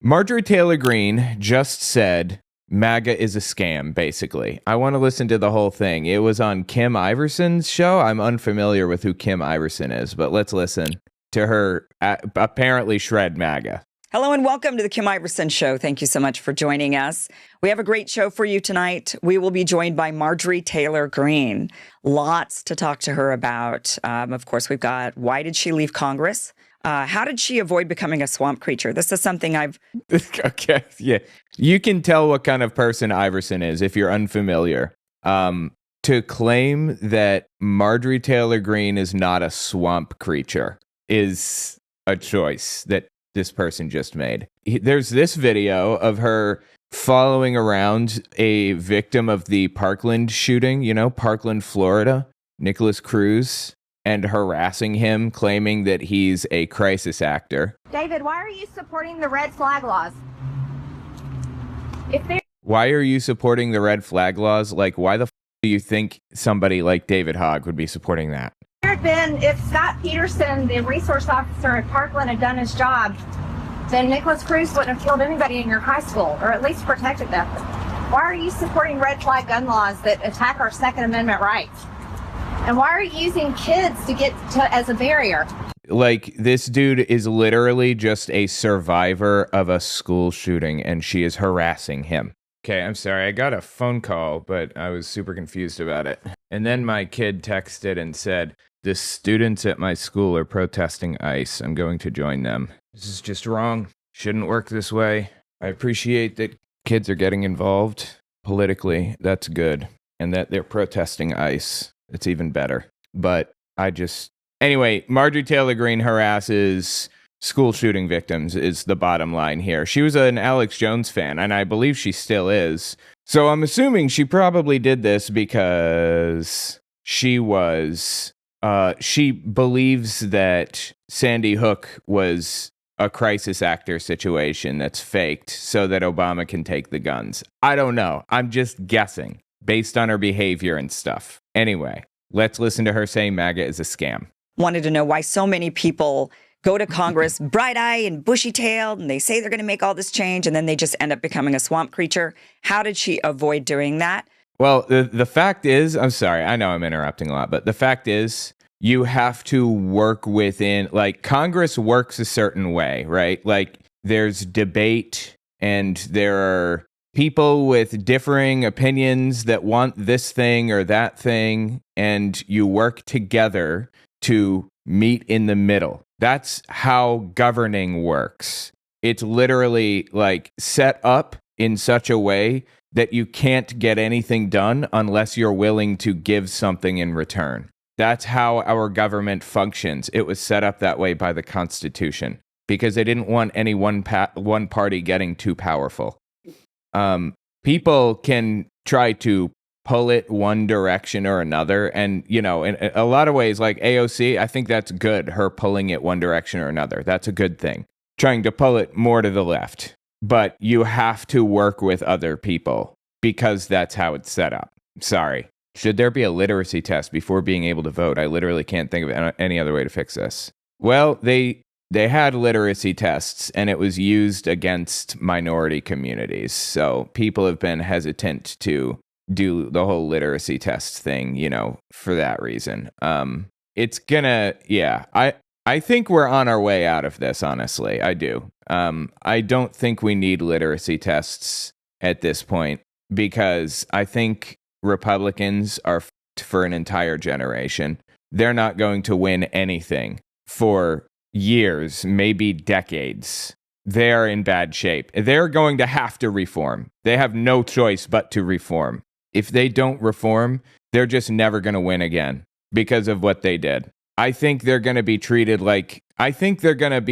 Marjorie Taylor Greene just said MAGA is a scam, basically. I want to listen to the whole thing. It was on Kim Iverson's show. I'm unfamiliar with who Kim Iverson is, but let's listen to her apparently shred MAGA. Hello and welcome to the Kim Iverson Show. Thank you so much for joining us. We have a great show for you tonight. We will be joined by Marjorie Taylor Greene. Lots to talk to her about. Of course, we've got why did she leave Congress? How did she avoid becoming a swamp creature? This is something I've... Okay, yeah. You can tell what kind of person Iverson is if you're unfamiliar. To claim that Marjorie Taylor Greene is not a swamp creature is a choice that this person just made. There's this video of her following around a victim of the Parkland shooting, Parkland, Florida, Nicholas Cruz, and harassing him, claiming that he's a crisis actor. David, why are you supporting the red flag laws? Why are you supporting the red flag laws? Like, why the do you think somebody like David Hogg would be supporting that? If Scott Peterson, the resource officer at Parkland, had done his job, then Nicholas Cruz wouldn't have killed anybody in your high school, or at least protected them. Why are you supporting red flag gun laws that attack our Second Amendment rights? And why are you using kids as a barrier? Like, this dude is literally just a survivor of a school shooting, and she is harassing him. Okay, I'm sorry, I got a phone call, but I was super confused about it. And then my kid texted and said, the students at my school are protesting ICE. I'm going to join them. This is just wrong. Shouldn't work this way. I appreciate that kids are getting involved politically. That's good. And that they're protesting ICE. It's even better. But anyway, Marjorie Taylor Greene harasses school shooting victims is the bottom line here. She was an Alex Jones fan, and I believe she still is. So I'm assuming she probably did this because she believes that Sandy Hook was a crisis actor situation that's faked so that Obama can take the guns. I don't know. I'm just guessing based on her behavior and stuff. Anyway, let's listen to her say MAGA is a scam. Wanted to know why so many people go to Congress bright-eyed and bushy-tailed, and they say they're going to make all this change, and then they just end up becoming a swamp creature. How did she avoid doing that? Well, the fact is, I'm sorry, I know I'm interrupting a lot, but the fact is, you have to work within, like, Congress works a certain way, right? Like, there's debate, and there are people with differing opinions that want this thing or that thing, and you work together to meet in the middle. That's how governing works. It's literally like set up in such a way that you can't get anything done unless you're willing to give something in return. That's how our government functions. It was set up that way by the Constitution because they didn't want any one party getting too powerful. People can try to pull it one direction or another. And, in a lot of ways, like AOC, I think that's good, her pulling it one direction or another. That's a good thing. Trying to pull it more to the left. But you have to work with other people because that's how it's set up. Sorry. Should there be a literacy test before being able to vote? I literally can't think of any other way to fix this. Well, they had literacy tests, and it was used against minority communities. So people have been hesitant to do the whole literacy test thing, for that reason. It's gonna, I think we're on our way out of this, honestly. I do. I don't think we need literacy tests at this point because I think Republicans are f***ed for an entire generation. They're not going to win anything for years, maybe decades. They're in bad shape. They're going to have to reform. They have no choice but to reform. If they don't reform, they're just never going to win again because of what they did. I think they're going to be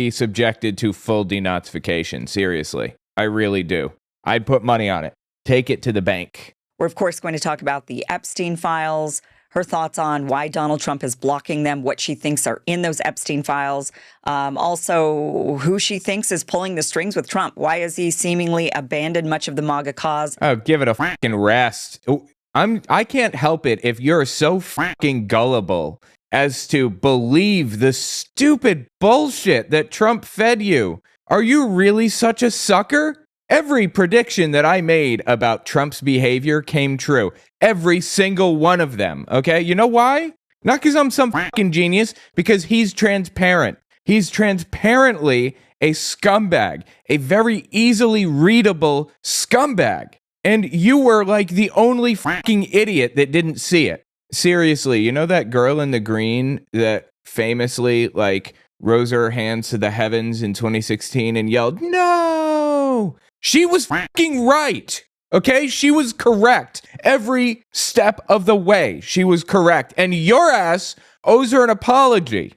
subjected to full denazification. Seriously. I really do. I'd put money on it. Take it to the bank. We're, of course, going to talk about the Epstein files, her thoughts on why Donald Trump is blocking them, what she thinks are in those Epstein files. Also, who she thinks is pulling the strings with Trump. Why has he seemingly abandoned much of the MAGA cause? Oh, give it a fucking rest. I can't help it if you're so fucking gullible as to believe the stupid bullshit that Trump fed you. Are you really such a sucker? Every prediction that I made about Trump's behavior came true. Every single one of them, okay? You know why? Not because I'm some fucking genius, because he's transparent. He's transparently a scumbag, a very easily readable scumbag. And you were like the only fucking idiot that didn't see it. Seriously, you know that girl in the green that famously like rose her hands to the heavens in 2016 and yelled, "No!" She was fucking right. Okay? She was correct. Every step of the way, she was correct. And your ass owes her an apology.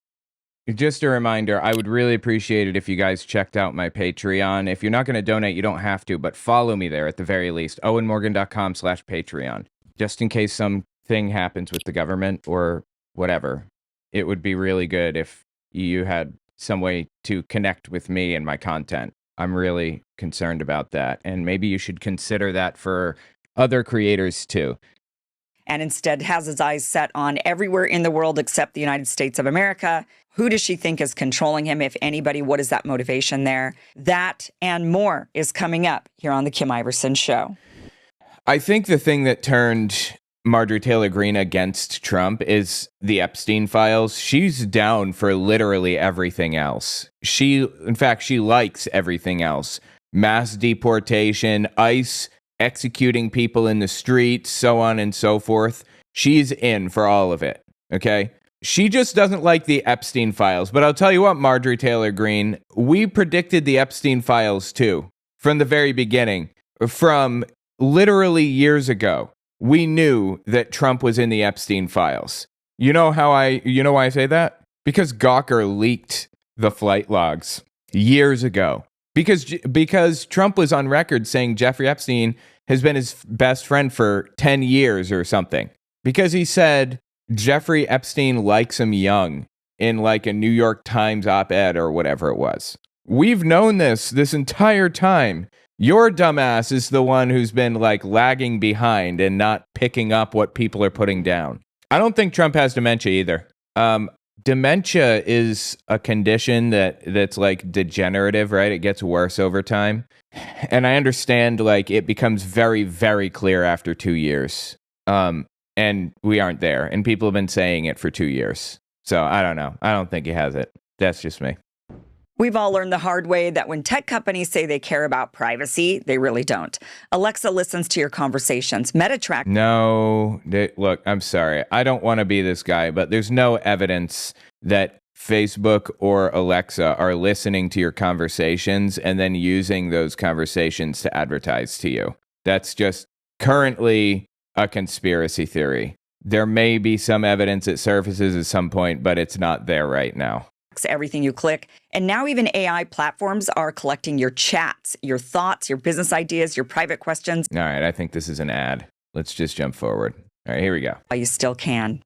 Just a reminder, I would really appreciate it if you guys checked out my Patreon. If you're not going to donate, you don't have to, but follow me there at the very least. owenmorgan.com/Patreon. Just in case something happens with the government or whatever. It would be really good if you had some way to connect with me and my content. I'm really concerned about that. And maybe you should consider that for other creators too. And instead has his eyes set on everywhere in the world except the United States of America. Who does she think is controlling him, if anybody? What is that motivation there? That and more is coming up here on The Kim Iverson Show. I think the thing that turned Marjorie Taylor Greene against Trump is the Epstein files. She's down for literally everything else. In fact, she likes everything else. Mass deportation, ICE executing people in the streets, so on and so forth. She's in for all of it, okay? She just doesn't like the Epstein files. But I'll tell you what, Marjorie Taylor Greene, we predicted the Epstein files too, from the very beginning. From literally years ago, we knew that Trump was in the Epstein files. You know why I say that? Because Gawker leaked the flight logs years ago. Because Trump was on record saying Jeffrey Epstein has been his best friend for 10 years or something. Because he said Jeffrey Epstein likes him young in like a New York Times op-ed or whatever it was. We've known this entire time. Your dumbass is the one who's been like lagging behind and not picking up what people are putting down. I don't think Trump has dementia either. Dementia is a condition that's like degenerative, right? It gets worse over time. And I understand like it becomes very, very clear after 2 years. And we aren't there. And people have been saying it for 2 years. So I don't know. I don't think he has it. That's just me. We've all learned the hard way that when tech companies say they care about privacy, they really don't. Alexa listens to your conversations. Meta No, look, I'm sorry. I don't want to be this guy, but there's no evidence that Facebook or Alexa are listening to your conversations and then using those conversations to advertise to you. That's just currently a conspiracy theory. There may be some evidence that surfaces at some point, but it's not there right now. Everything you click. And now even AI platforms are collecting your chats, your thoughts, your business ideas, your private questions. All right, I think this is an ad. Let's just jump forward. All right, here we go. You still can.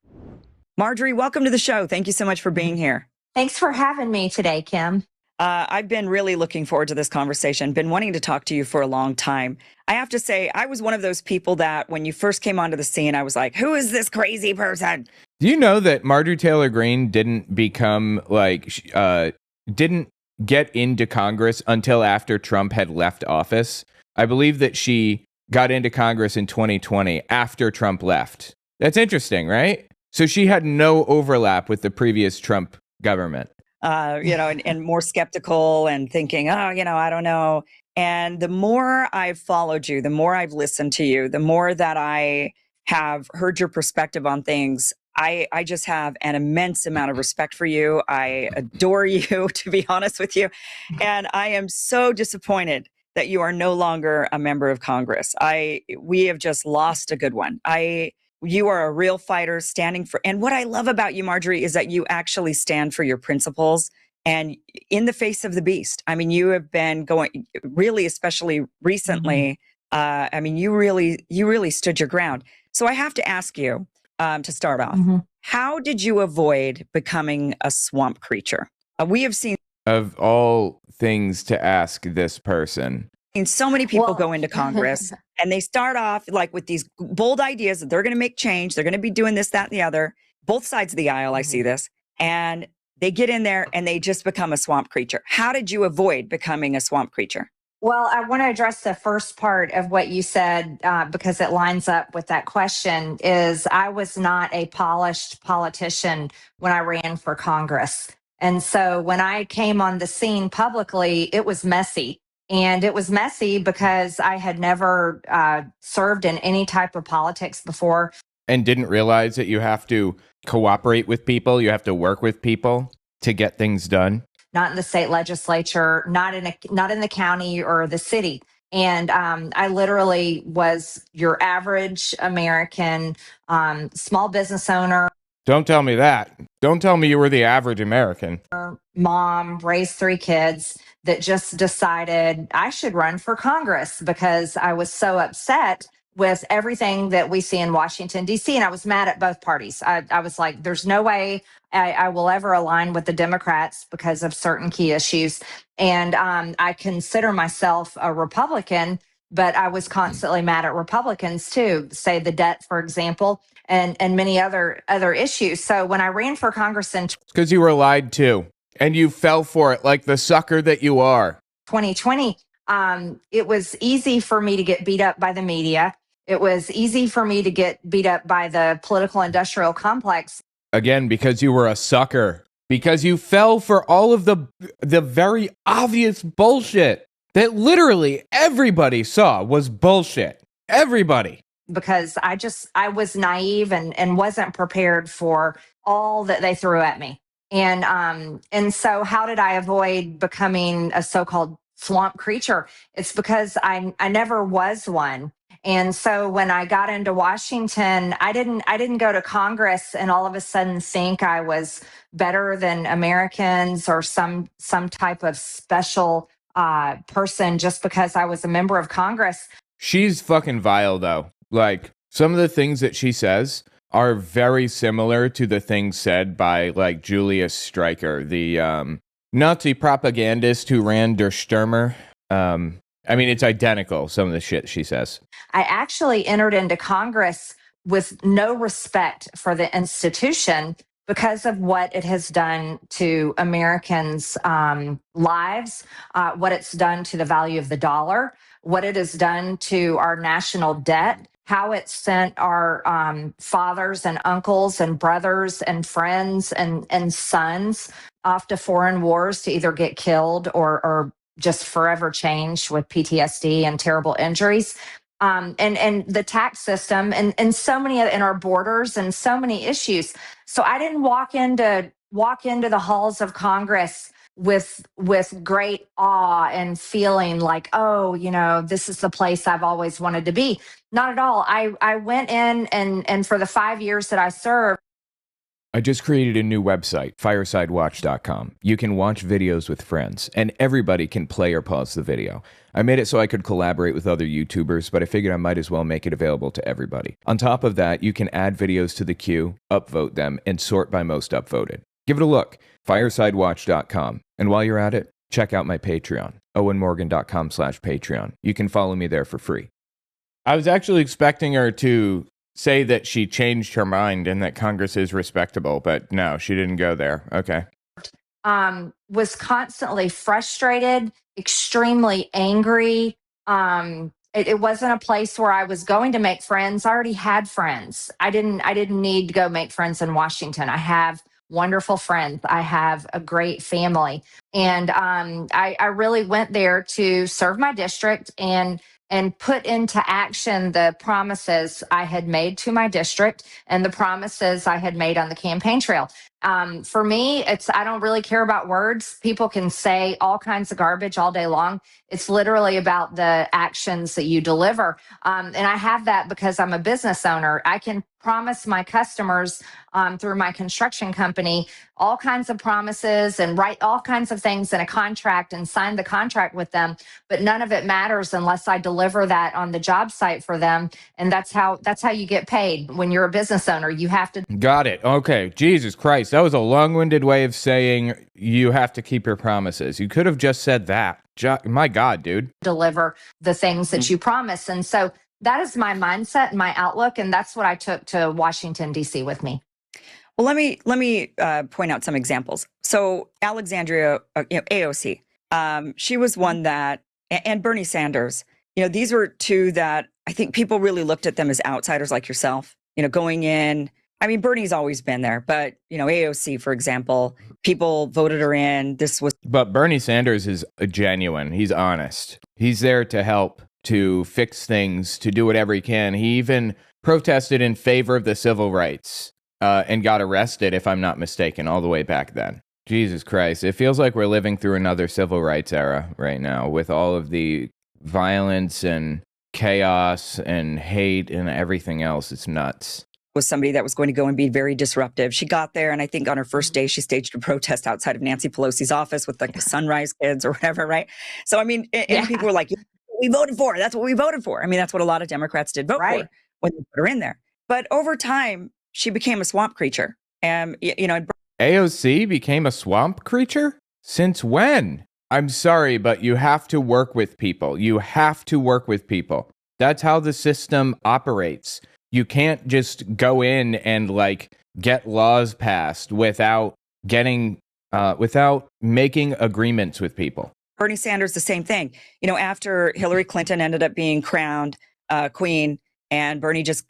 Marjorie, welcome to the show. Thank you so much for being here. Thanks for having me today, Kim. I've been really looking forward to this conversation, been wanting to talk to you for a long time. I have to say, I was one of those people that when you first came onto the scene, I was like, who is this crazy person? Do you know that Marjorie Taylor Greene didn't become didn't get into Congress until after Trump had left office? I believe that she got into Congress in 2020 after Trump left. That's interesting, right? So she had no overlap with the previous Trump government. And more skeptical and thinking, I don't know. And the more I've followed you, the more I've listened to you, the more that I have heard your perspective on things, I just have an immense amount of respect for you. I adore you, to be honest with you. And I am so disappointed that you are no longer a member of Congress. We have just lost a good one. You are a real fighter standing for, and what I love about you, Marjorie, is that you actually stand for your principles and in the face of the beast. I mean, you have been going really, especially recently. You really stood your ground. So I have to ask you to start off, how did you avoid becoming a swamp creature? We have seen, of all things to ask this person, so many people go into Congress and they start off like with these bold ideas that they're going to make change. They're going to be doing this, that, and the other. Both sides of the aisle, I see this. And they get in there and they just become a swamp creature. How did you avoid becoming a swamp creature? Well, I want to address the first part of what you said because it lines up with that question. Is I was not a polished politician when I ran for Congress. And so when I came on the scene publicly, it was messy. And it was messy because I had never served in any type of politics before. And didn't realize that you have to cooperate with people, you have to work with people to get things done. Not in the state legislature, not in the county or the city. And I literally was your average American small business owner. Don't tell me that. Don't tell me you were the average American. Mom, raised 3 kids that just decided I should run for Congress because I was so upset with everything that we see in Washington, D.C. And I was mad at both parties. I was like, there's no way I will ever align with the Democrats because of certain key issues. And I consider myself a Republican, but I was constantly mad at Republicans too, say the debt, for example, and many other issues. So when I ran for Congress in because you were lied to and you fell for it like the sucker that you are. 2020, it was easy for me to get beat up by the media. It was easy for me to get beat up by the political industrial complex. Again, because you were a sucker. Because you fell for all of the very obvious bullshit that literally everybody saw was bullshit. Everybody. Because I was naive and wasn't prepared for all that they threw at me. And so how did I avoid becoming a so-called swamp creature? It's because I never was one. And so when I got into Washington, I didn't go to Congress and all of a sudden think I was better than Americans or some type of special person just because I was a member of Congress. She's fucking vile, though. Like, some of the things that she says are very similar to the things said by, like, Julius Streicher, the Nazi propagandist who ran Der Stürmer. I mean, it's identical, some of the shit she says. I actually entered into Congress with no respect for the institution because of what it has done to Americans' lives, what it's done to the value of the dollar, what it has done to our national debt, how it sent our fathers and uncles and brothers and friends and sons off to foreign wars to either get killed or just forever changed with PTSD and terrible injuries. And the tax system and so many in our borders and so many issues. So I didn't walk into the halls of Congress with great awe and feeling like, oh, this is the place I've always wanted to be. Not at all. I went in and for the 5 years that I served, I just created a new website, firesidewatch.com. You can watch videos with friends, and everybody can play or pause the video. I made it so I could collaborate with other YouTubers, but I figured I might as well make it available to everybody. On top of that, you can add videos to the queue, upvote them, and sort by most upvoted. Give it a look, firesidewatch.com. And while you're at it, check out my Patreon, owenmorgan.com/Patreon. You can follow me there for free. I was actually expecting her to say that she changed her mind and that Congress is respectable, but no, she didn't go there. Okay. Was constantly frustrated, extremely angry. It wasn't a place where I was going to make friends. I already had friends. I didn't need to go make friends in Washington. I have wonderful friends. I have a great family. And I really went there to serve my district and put into action the promises I had made to my district and the promises I had made on the campaign trail. For me, I don't really care about words. People can say all kinds of garbage all day long. It's literally about the actions that you deliver. And I have that because I'm a business owner. I can promise my customers through my construction company all kinds of promises and write all kinds of things in a contract and sign the contract with them, but none of it matters unless I deliver that on the job site for them. And that's how you get paid when you're a business owner. You have to. Got it. Okay. Jesus Christ. That was a long-winded way of saying you have to keep your promises. You could have just said that. My God, dude. Deliver the things that you promise. And so that is my mindset and my outlook. And that's what I took to Washington, D.C. with me. Well, let me point out some examples. So So Alexandria, AOC, she was one that, and Bernie Sanders, these were two that I think people really looked at them as outsiders like yourself, going in. I mean, Bernie's always been there, but, AOC, for example, people voted her in. But Bernie Sanders is genuine. He's honest. He's there to help, to fix things, to do whatever he can. He even protested in favor of the civil rights and got arrested, if I'm not mistaken, all the way back then. Jesus Christ. It feels like we're living through another civil rights era right now with all of the violence and chaos and hate and everything else. It's nuts. Was somebody that was going to go and be very disruptive. She got there, and I think on her first day, she staged a protest outside of Nancy Pelosi's office with like the Sunrise Kids or whatever, right? So, I mean, and people were like, we voted for her. That's what we voted for. I mean, that's what a lot of Democrats did vote for when they put her in there. But over time, she became a swamp creature. And, AOC became a swamp creature? Since when? I'm sorry, but you have to work with people. You have to work with people. That's how the system operates. You can't just go in and get laws passed without making agreements with people. Bernie Sanders, the same thing. After Hillary Clinton ended up being crowned queen, and Bernie just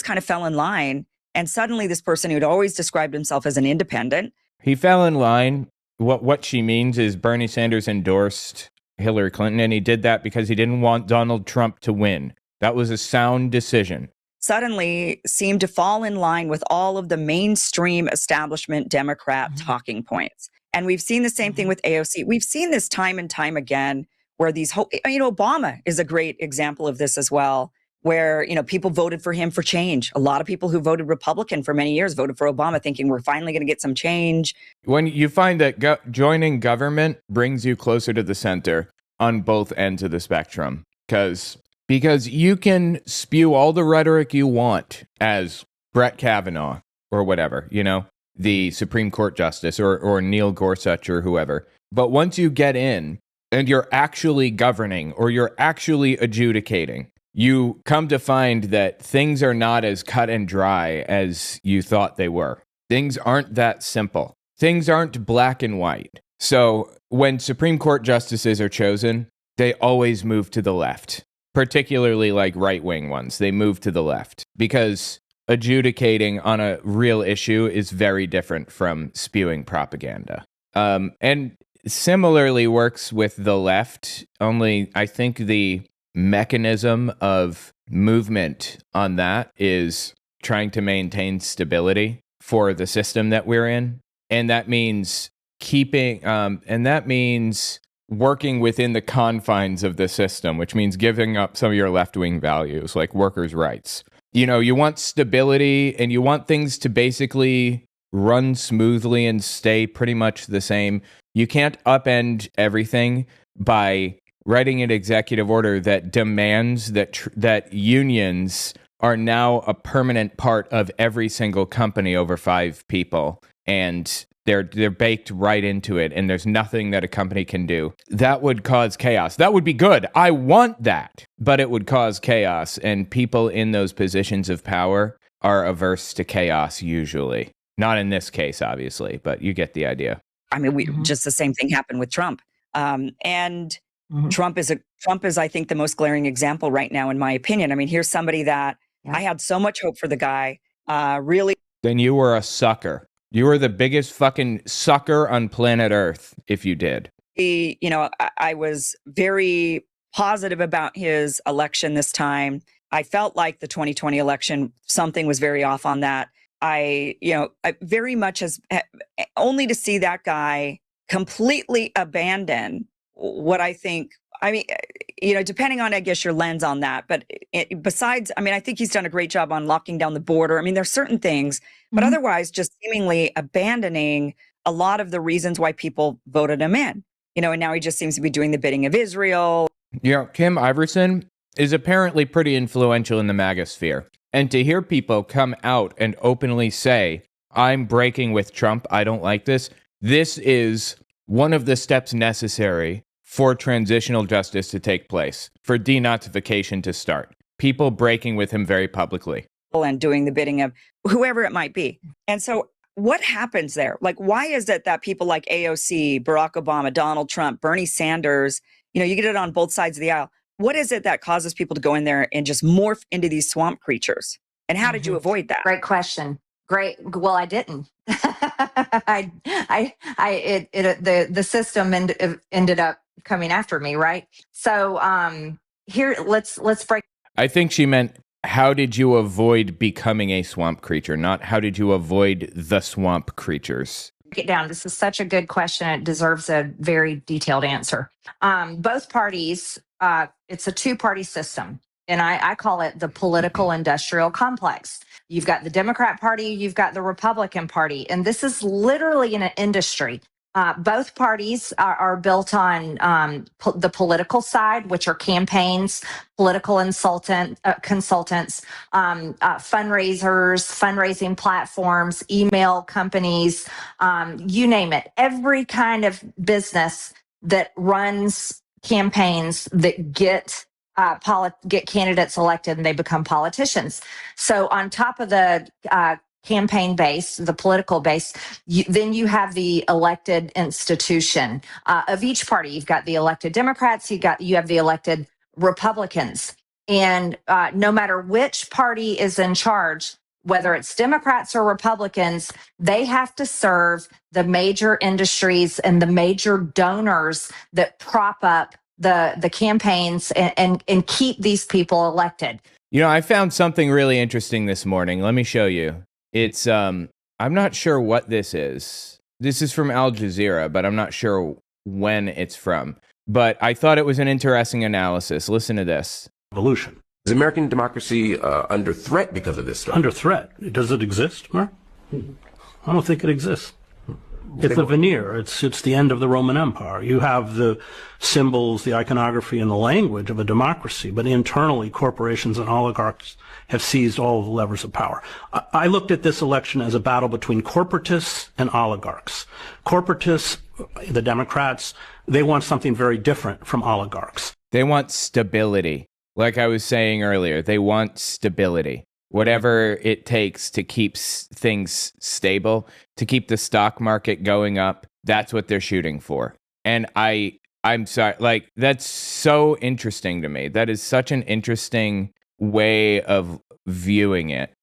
kind of fell in line. And suddenly this person who'd always described himself as an independent. He fell in line. What she means is Bernie Sanders endorsed Hillary Clinton, and he did that because he didn't want Donald Trump to win. That was a sound decision. Suddenly seemed to fall in line with all of the mainstream establishment Democrat talking points. And we've seen the same thing with AOC. We've seen this time and time again where Obama is a great example of this as well, where, people voted for him for change. A lot of people who voted Republican for many years voted for Obama thinking we're finally going to get some change. When you find that joining government brings you closer to the center on both ends of the spectrum, because you can spew all the rhetoric you want as Brett Kavanaugh or whatever, the Supreme Court justice or Neil Gorsuch or whoever. But once you get in and you're actually governing or you're actually adjudicating, you come to find that things are not as cut and dry as you thought they were. Things aren't that simple. Things aren't black and white. So when Supreme Court justices are chosen, they always move to the left. Particularly right-wing ones, they move to the left because adjudicating on a real issue is very different from spewing propaganda. And similarly works with the left, only I think the mechanism of movement on that is trying to maintain stability for the system that we're in. And that means working within the confines of the system, which means giving up some of your left-wing values, like workers' rights. You want stability and you want things to basically run smoothly and stay pretty much the same. You can't upend everything by writing an executive order that demands that unions are now a permanent part of every single company over 5 people, and they're baked right into it, and there's nothing that a company can do. That would cause chaos. That would be good. I want that, but it would cause chaos, and people in those positions of power are averse to chaos usually. Not in this case, obviously, but you get the idea. I mean, just the same thing happened with Trump, and. Trump is, I think, the most glaring example right now, in my opinion. I mean, here's somebody that I had so much hope for the guy. Really. Then you were a sucker. You were the biggest fucking sucker on planet Earth if you did. I was very positive about his election this time. I felt like the 2020 election, something was very off on that. I very much only to see that guy completely abandon what I think, depending on, I guess, your lens on that. But besides, I think he's done a great job on locking down the border. There's certain things, but otherwise just seemingly abandoning a lot of the reasons why people voted him in, and now he just seems to be doing the bidding of Israel. Kim Iverson is apparently pretty influential in the MAGA sphere. And to hear people come out and openly say, I'm breaking with Trump, I don't like this. This is one of the steps necessary for transitional justice to take place, for denazification to start. People breaking with him very publicly. And doing the bidding of whoever it might be. And so what happens there? Like, why is it that people like AOC, Barack Obama, Donald Trump, Bernie Sanders, you get it on both sides of the aisle. What is it that causes people to go in there and just morph into these swamp creatures? And how did you avoid that? Great question. Great. Well, I didn't. The system ended up coming after me, right? So here, let's break. I think she meant, how did you avoid becoming a swamp creature, not how did you avoid the swamp creatures? Break it down. This is such a good question. It deserves a very detailed answer. Both parties, it's a two-party system. And I call it the political industrial complex. You've got the Democrat Party, you've got the Republican Party, and this is literally an industry. Both parties are built on the political side, which are campaigns, political consultants, fundraisers, fundraising platforms, email companies, you name it. Every kind of business that runs campaigns that get candidates elected and they become politicians. So on top of the campaign base, the political base, then you have the elected institution of each party. You've got the elected Democrats, you have the elected Republicans. And no matter which party is in charge, whether it's Democrats or Republicans, they have to serve the major industries and the major donors that prop up the campaigns and keep these people elected. I found something really interesting this morning. Let me show you. It's, I'm not sure what this is. This is from Al Jazeera, but I'm not sure when it's from. But I thought it was an interesting analysis. Listen to this. Evolution. Is American democracy under threat because of this stuff? Under threat? Does it exist, Mark? I don't think it exists. It's a veneer. It's the end of the Roman Empire. You have the symbols, the iconography, and the language of a democracy, but internally, corporations and oligarchs have seized all of the levers of power. I looked at this election as a battle between corporatists and oligarchs. Corporatists, the Democrats, they want something very different from oligarchs. They want stability. Like I was saying earlier, they want stability. Whatever it takes to keep things stable, to keep the stock market going up, that's what they're shooting for. And I'm sorry, that's so interesting to me. That is such an interesting way of viewing it.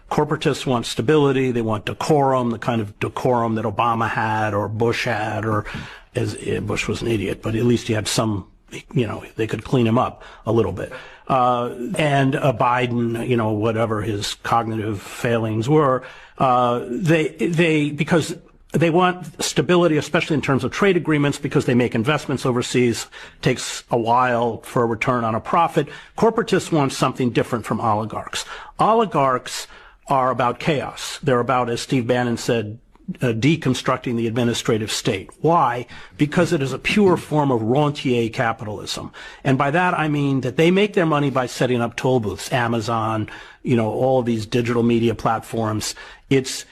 Corporatists want stability. They want decorum, the kind of decorum that Obama had or Bush had, or Bush was an idiot, but at least he had some, they could clean him up a little bit. And Biden, whatever his cognitive failings were, because they want stability, especially in terms of trade agreements, because they make investments overseas, takes a while for a return on a profit. Corporatists want something different from oligarchs. Oligarchs are about chaos. They're about, as Steve Bannon said, deconstructing the administrative state. Why? Because it is a pure form of rentier capitalism. And by that, I mean that they make their money by setting up toll booths, Amazon, all of these digital media platforms. It's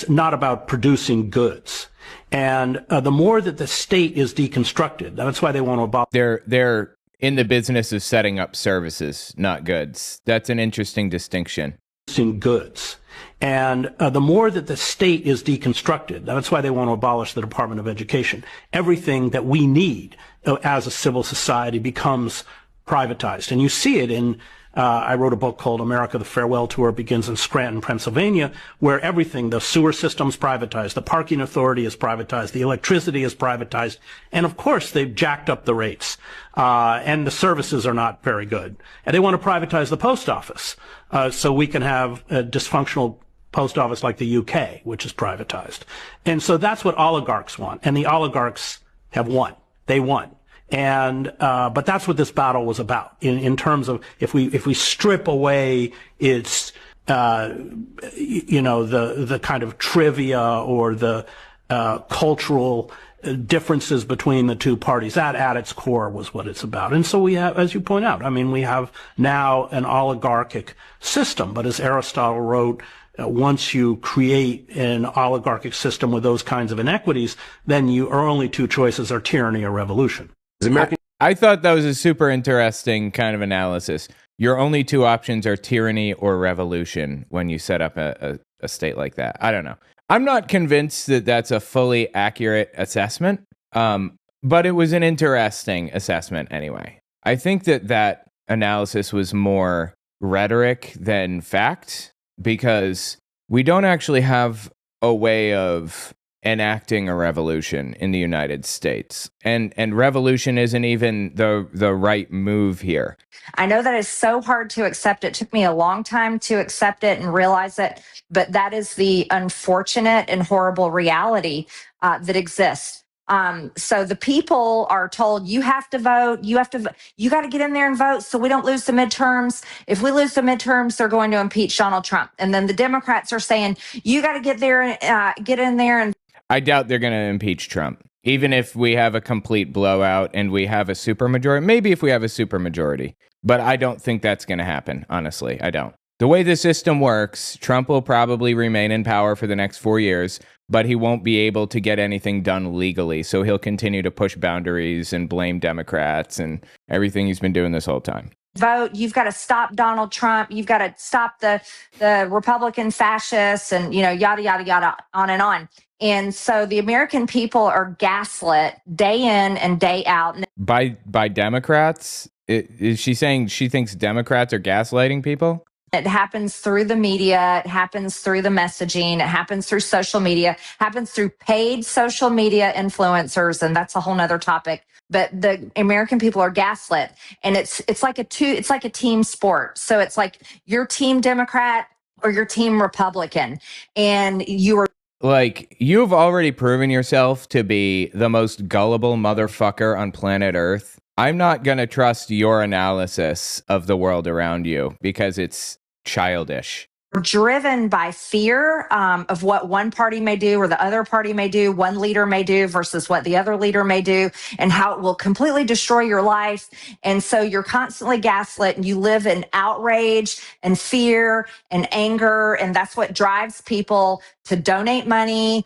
not about producing goods. And the more that the state is deconstructed, that's why they want to abolish. They're in the business of setting up services, not goods. That's an interesting distinction. Goods. And the more that the state is deconstructed, that's why they want to abolish the Department of Education. Everything that we need as a civil society becomes privatized. And you see it in, I wrote a book called America, the Farewell Tour. It begins in Scranton, Pennsylvania, where everything, the sewer system's privatized, the parking authority is privatized, the electricity is privatized. And of course, they've jacked up the rates. And the services are not very good. And they want to privatize the post office. So we can have a dysfunctional post office like the UK, which is privatized. And so that's what oligarchs want. And the oligarchs have won. They won. And, but that's what this battle was about in terms of if we strip away its, the kind of trivia or the, cultural differences between the two parties. That at its core was what it's about. And so we have, as you point out, we have now an oligarchic system. But as Aristotle wrote, once you create an oligarchic system with those kinds of inequities, then your only two choices are tyranny or revolution. I thought that was a super interesting kind of analysis. Your only two options are tyranny or revolution when you set up a state like that. I don't know. I'm not convinced that that's a fully accurate assessment, but it was an interesting assessment anyway. I think that analysis was more rhetoric than fact, because we don't actually have a way of enacting a revolution in the United States. And revolution isn't even the right move here. I know that is so hard to accept. It took me a long time to accept it and realize it, but that is the unfortunate and horrible reality that exists. So the people are told, you have to vote, you got to get in there and vote so we don't lose the midterms. If we lose the midterms, they're going to impeach Donald Trump. And then the Democrats are saying, you got to get in there and I doubt they're going to impeach Trump. Even if we have a complete blowout and we have a supermajority, maybe if we have a supermajority, but I don't think that's going to happen. Honestly, I don't. The way the system works, Trump will probably remain in power for the next 4 years, but he won't be able to get anything done legally. So he'll continue to push boundaries and blame Democrats and everything he's been doing this whole time. Vote. You've got to stop Donald Trump. You've got to stop the Republican fascists and, yada, yada, yada, on and on. And so the American people are gaslit day in and day out. By Democrats? Is she saying she thinks Democrats are gaslighting people? It happens through the media. It happens through the messaging. It happens through social media. It happens through paid social media influencers. And that's a whole nother topic. But the American people are gaslit. And it's like a team sport. So it's like your team Democrat or your team Republican. And you are like, you've already proven yourself to be the most gullible motherfucker on planet Earth. I'm not going to trust your analysis of the world around you because it's childish. Driven by fear of what one party may do or the other party may do, one leader may do versus what the other leader may do, and how it will completely destroy your life. And so you're constantly gaslit and you live in outrage and fear and anger. And that's what drives people to donate money,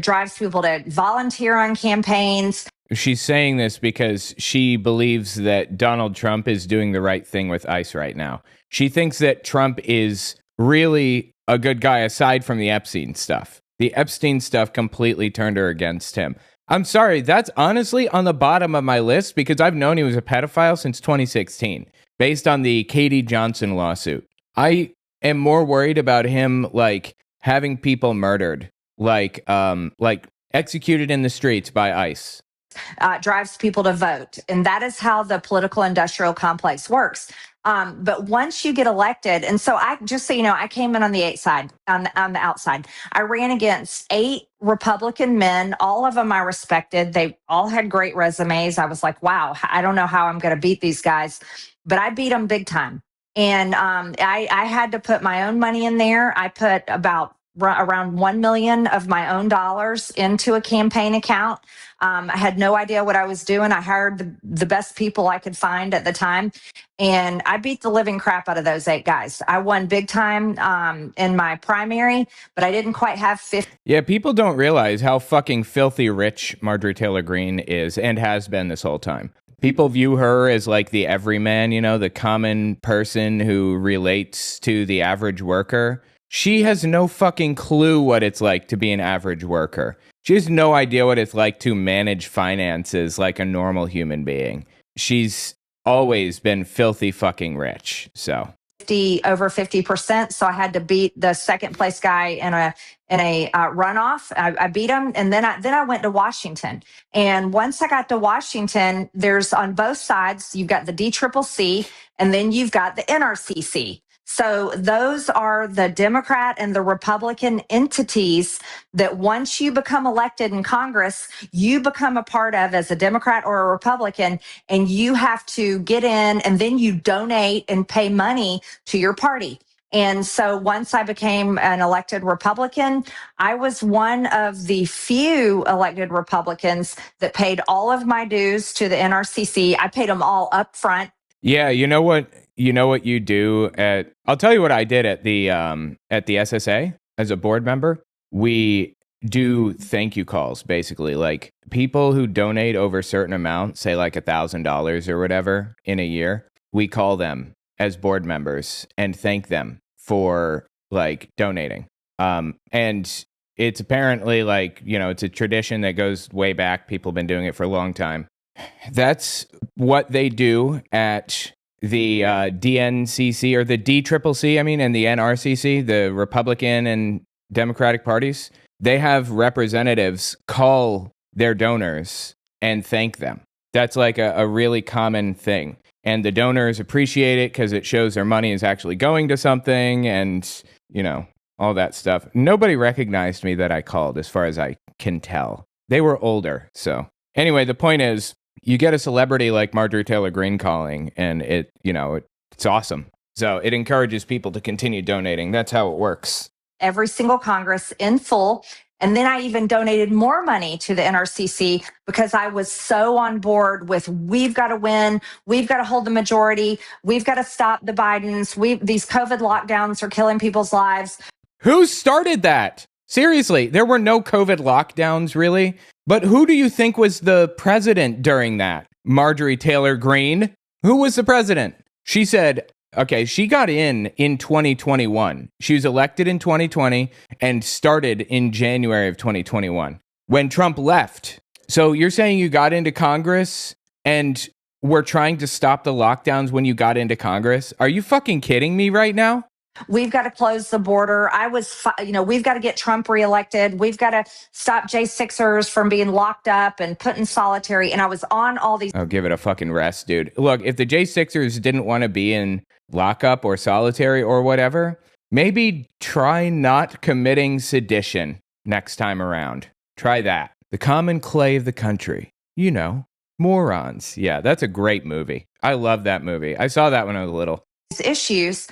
drives people to volunteer on campaigns. She's saying this because she believes that Donald Trump is doing the right thing with ICE right now. She thinks that Trump is really a good guy aside from the Epstein stuff. The Epstein stuff completely turned her against him. I'm sorry, that's honestly on the bottom of my list because I've known he was a pedophile since 2016, based on the Katie Johnson lawsuit. I am more worried about him having people murdered, like executed in the streets by ICE. Drives people to vote. And that is how the political industrial complex works. But once you get elected, and so I came in on the on the outside. I ran against 8 Republican men. All of them I respected. They all had great resumes. I was like, wow, I don't know how I'm going to beat these guys, but I beat them big time. And I had to put my own money in there. I put around 1 million of my own dollars into a campaign account. I had no idea what I was doing. I hired the best people I could find at the time. And I beat the living crap out of those 8 guys. I won big time in my primary, but I didn't quite have 50. Yeah, people don't realize how fucking filthy rich Marjorie Taylor Greene is and has been this whole time. People view her as like the everyman, the common person who relates to the average worker. She has no fucking clue what it's like to be an average worker. She has no idea what it's like to manage finances like a normal human being. She's always been filthy fucking rich, so. Over 50%. So I had to beat the second place guy in a runoff. I beat him. And then I went to Washington. And once I got to Washington, there's on both sides, you've got the DCCC and then you've got the NRCC. So those are the Democrat and the Republican entities that once you become elected in Congress, you become a part of as a Democrat or a Republican, and you have to get in and then you donate and pay money to your party. And so once I became an elected Republican, I was one of the few elected Republicans that paid all of my dues to the NRCC. I paid them all up front. Yeah, you know what you do I'll tell you what I did at the SSA as a board member. We do thank you calls, basically. Like people who donate over a certain amount, say like $1,000 or whatever in a year, we call them as board members and thank them for like donating. And It's apparently like, it's a tradition that goes way back. People have been doing it for a long time. That's what they do at the DNCC or the DCCC, and the NRCC, the Republican and Democratic parties. They have representatives call their donors and thank them. That's like a really common thing. And the donors appreciate it because it shows their money is actually going to something and, all that stuff. Nobody recognized me that I called, as far as I can tell. They were older. So anyway, the point is, you get a celebrity like Marjorie Taylor Greene calling, and it's awesome. So it encourages people to continue donating. That's how it works. Every single Congress in full. And then I even donated more money to the NRCC because I was so on board with we've got to win, we've got to hold the majority, we've got to stop the Bidens, these COVID lockdowns are killing people's lives. Who started that? Seriously, there were no COVID lockdowns, really. But who do you think was the president during that? Marjorie Taylor Greene? Who was the president? She said, okay, she got in 2021. She was elected in 2020 and started in January of 2021 when Trump left. So you're saying you got into Congress and were trying to stop the lockdowns when you got into Congress? Are you fucking kidding me right now? We've got to close the border. We've got to get Trump reelected. We've got to stop J6ers from being locked up and put in solitary. And I was on all these. Oh, give it a fucking rest, dude. Look, if the J6ers didn't want to be in lockup or solitary or whatever, maybe try not committing sedition next time around. Try that. The common clay of the country. Morons. Yeah, that's a great movie. I love that movie. I saw that when I was little. Issues.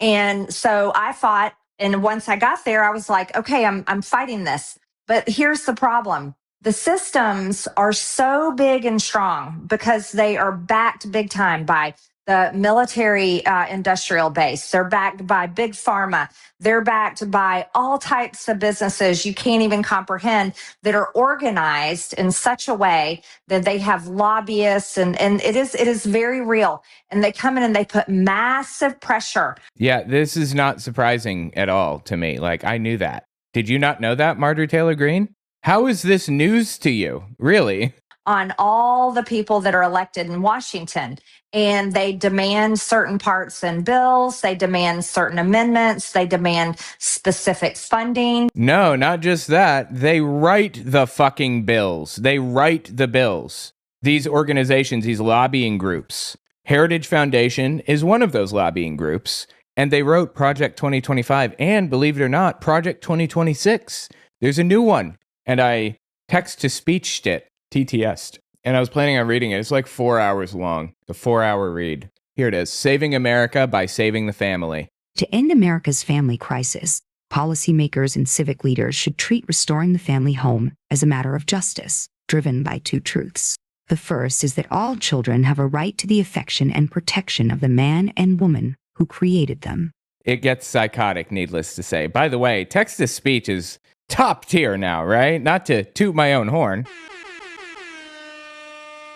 And so I fought. And once I got there, I was like, okay, I'm fighting this. But here's the problem. The systems are so big and strong because they are backed big time by the military industrial base. They're backed by big pharma. They're backed by all types of businesses you can't even comprehend that are organized in such a way that they have lobbyists and it is very real. And they come in and they put massive pressure. Yeah, this is not surprising at all to me. Like, I knew that. Did you not know that, Marjorie Taylor Greene? How is this news to you? Really? On all the people that are elected in Washington. And they demand certain parts in bills. They demand certain amendments. They demand specific funding. No, not just that. They write the fucking bills. They write the bills. These organizations, these lobbying groups. Heritage Foundation is one of those lobbying groups. And they wrote Project 2025 and, believe it or not, Project 2026. There's a new one. And I text-to-speeched it. TTS. And I was planning on reading it. It's like 4 hours long. A 4-hour read. Here it is. Saving America by Saving the Family. To end America's family crisis, policymakers and civic leaders should treat restoring the family home as a matter of justice, driven by two truths. The first is that all children have a right to the affection and protection of the man and woman who created them. It gets psychotic, needless to say. By the way, text-to-speech is top tier now, right? Not to toot my own horn.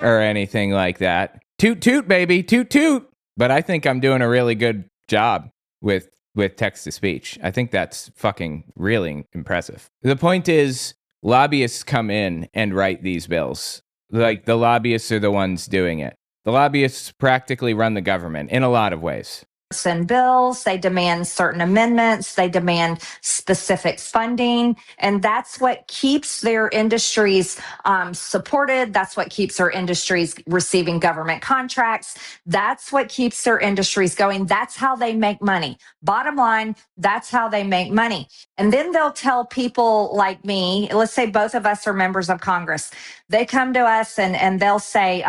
Or anything like that. Toot toot, baby, toot toot. But I think I'm doing a really good job with text-to-speech. I think that's fucking really impressive. The point is, lobbyists come in and write these bills. Like, the lobbyists are the ones doing it. The lobbyists practically run the government in a lot of ways. And bills, they demand certain amendments, they demand specific funding, and that's what keeps their industries supported. That's what keeps their industries receiving government contracts. That's what keeps their industries going. That's how they make money. Bottom line, that's how they make money. And then they'll tell people like me, let's say both of us are members of Congress. They come to us and they'll say,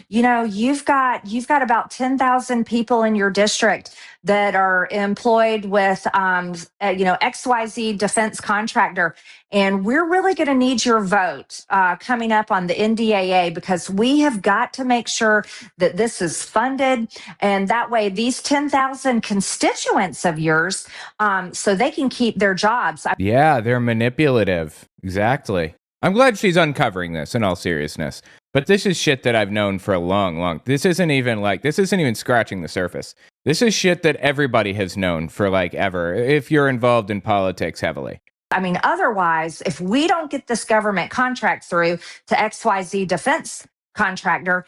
you've got about 10,000 people in your district that are employed with, XYZ defense contractor. And we're really going to need your vote coming up on the NDAA because we have got to make sure that this is funded. And that way, these 10,000 constituents of yours, so they can keep their jobs. Yeah, they're manipulative. Exactly. I'm glad she's uncovering this in all seriousness. But this is shit that I've known for a long. This isn't even scratching the surface. This is shit that everybody has known for like ever, if you're involved in politics heavily. I mean, otherwise, if we don't get this government contract through to XYZ defense contractor,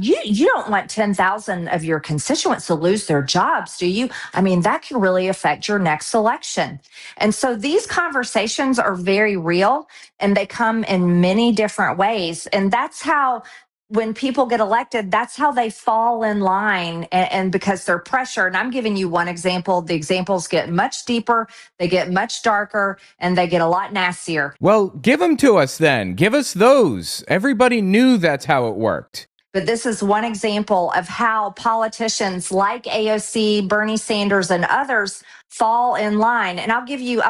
you don't want 10,000 of your constituents to lose their jobs, do you? I mean, that can really affect your next election. And so these conversations are very real, and they come in many different ways. And that's how, when people get elected, that's how they fall in line, and because they're pressured. And I'm giving you one example. The examples get much deeper, they get much darker, and they get a lot nastier. Well, give them to us then. Give us those. Everybody knew that's how it worked. But this is one example of how politicians like AOC, Bernie Sanders, and others fall in line. And I'll give you.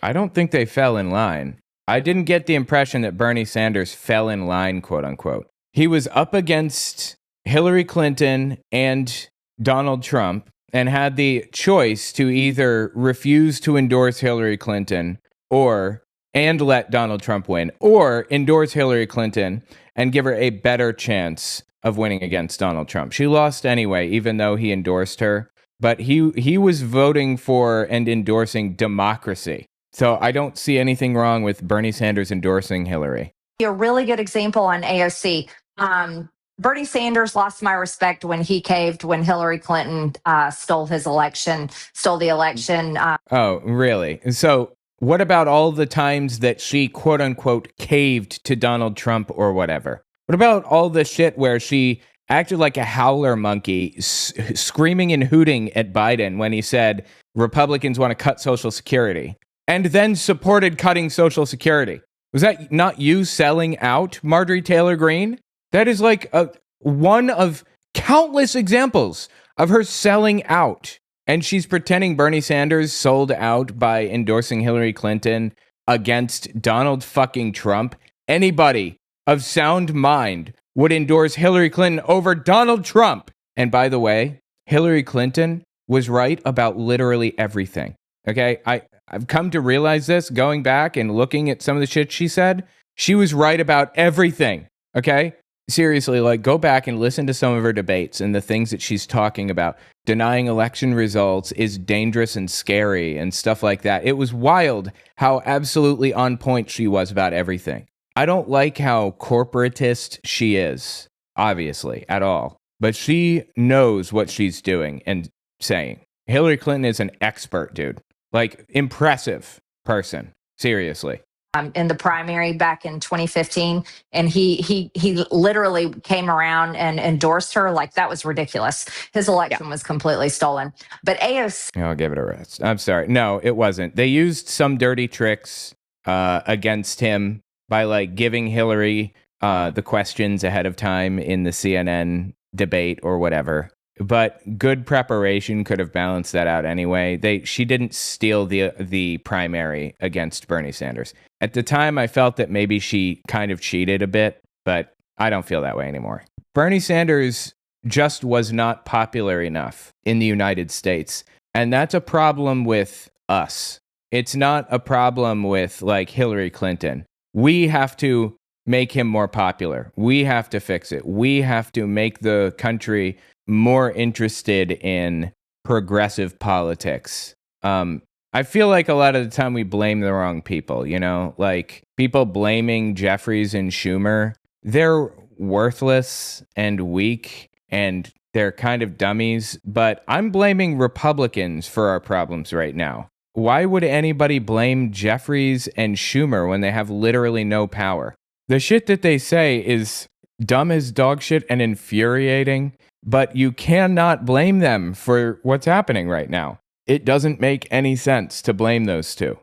I don't think they fell in line. I didn't get the impression that Bernie Sanders fell in line, quote unquote. He was up against Hillary Clinton and Donald Trump and had the choice to either refuse to endorse Hillary Clinton and let Donald Trump win, or endorse Hillary Clinton and give her a better chance of winning against Donald Trump. She lost anyway, even though he endorsed her, but he was voting for and endorsing democracy. So I don't see anything wrong with Bernie Sanders endorsing Hillary. A really good example on AOC. Bernie Sanders lost my respect when he caved when Hillary Clinton stole the election. Oh, really? So what about all the times that she, quote unquote, caved to Donald Trump or whatever? What about all the shit where she acted like a howler monkey, screaming and hooting at Biden when he said Republicans want to cut Social Security, and then supported cutting Social Security? Was that not you selling out, Marjorie Taylor Greene? That is like one of countless examples of her selling out. And she's pretending Bernie Sanders sold out by endorsing Hillary Clinton against Donald fucking Trump. Anybody of sound mind would endorse Hillary Clinton over Donald Trump. And by the way, Hillary Clinton was right about literally everything. Okay? I've come to realize this going back and looking at some of the shit she said. She was right about everything. Okay? Seriously, like, go back and listen to some of her debates and the things that she's talking about. Denying election results is dangerous and scary and stuff like that. It was wild how absolutely on point she was about everything. I don't like how corporatist she is, obviously, at all. But she knows what she's doing and saying. Hillary Clinton is an expert, dude. Like, impressive person. Seriously. In the primary back in 2015, and he literally came around and endorsed her. Like, that was ridiculous. His election was completely stolen. But AOC, I'll give it a rest. I'm sorry. No, it wasn't. They used some dirty tricks against him by like giving Hillary the questions ahead of time in the CNN debate or whatever. But good preparation could have balanced that out anyway. She didn't steal the primary against Bernie Sanders. At the time, I felt that maybe she kind of cheated a bit, but I don't feel that way anymore. Bernie Sanders just was not popular enough in the United States, and that's a problem with us. It's not a problem with like Hillary Clinton. We have to make him more popular. We have to fix it. We have to make the country more interested in progressive politics. I feel like a lot of the time we blame the wrong people, you know, like people blaming Jeffries and Schumer. They're worthless and weak and they're kind of dummies, but I'm blaming Republicans for our problems right now. Why would anybody blame Jeffries and Schumer when they have literally no power? The shit that they say is dumb as dog shit and infuriating, but you cannot blame them for what's happening right now. It doesn't make any sense to blame those two.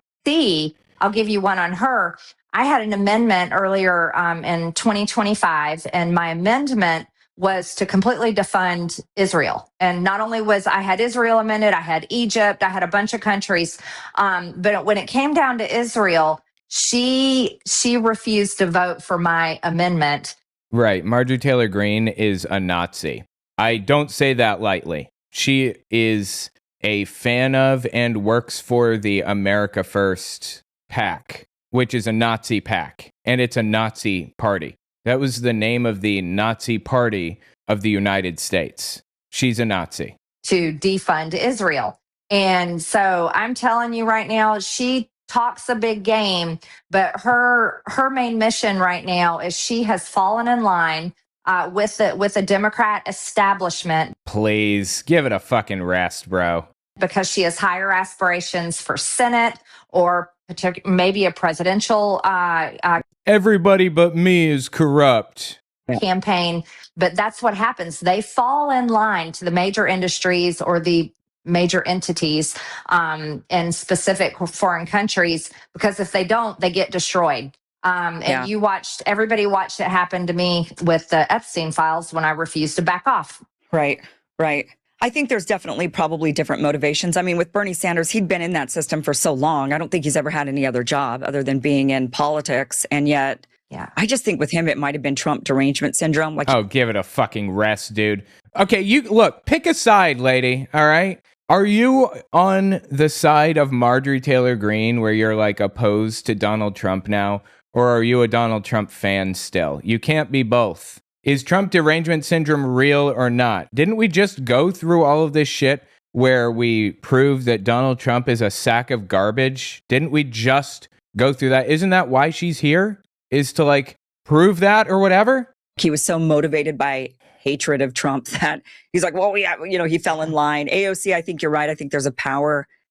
I'll give you one on her. I had an amendment earlier in 2025, and my amendment was to completely defund Israel. And not only I had Israel amended, I had Egypt, I had a bunch of countries. But when it came down to Israel, she refused to vote for my amendment. Right. Marjorie Taylor Greene is a Nazi. I don't say that lightly. She is a fan of and works for the America First PAC, which is a Nazi PAC, and it's a Nazi party. That was the name of the Nazi party of the United States. She's a Nazi. To defund Israel. And so I'm telling you right now, she talks a big game, but her main mission right now is she has fallen in line with the Democrat establishment. Please give it a fucking rest, bro. Because she has higher aspirations for Senate or maybe a presidential Everybody but me is corrupt. Campaign. But that's what happens. They fall in line to the major industries or the major entities in specific foreign countries, because if they don't, they get destroyed. And everybody watched it happen to me with the Epstein files when I refused to back off. Right. I think there's definitely probably different motivations. I mean, with Bernie Sanders, he'd been in that system for so long. I don't think he's ever had any other job other than being in politics. And yet, I just think with him, it might have been Trump derangement syndrome. Like, oh, give it a fucking rest, dude. Okay, you look, pick a side, lady. All right. Are you on the side of Marjorie Taylor Greene where you're like opposed to Donald Trump now? Or are you a Donald Trump fan still? You can't be both. Is Trump derangement syndrome real or not? Didn't we just go through all of this shit where we proved that Donald Trump is a sack of garbage? Didn't we just go through that? Isn't that why she's here? Is to like prove that or whatever? He was so motivated by hatred of Trump that he's like, well, he fell in line. AOC, I think you're right. I think there's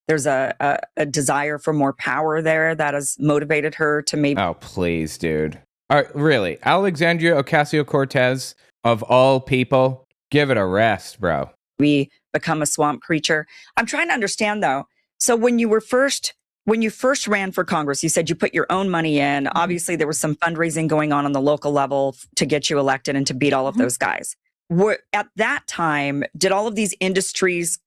there's a desire for more power there that has motivated her to maybe. Oh, please, dude. All right, really? Alexandria Ocasio-Cortez, of all people, give it a rest, bro. We become a swamp creature. I'm trying to understand, though. So when you first ran for Congress, you said you put your own money in. Obviously, there was some fundraising going on the local level to get you elected and to beat all of those guys. At that time, did all of these industries,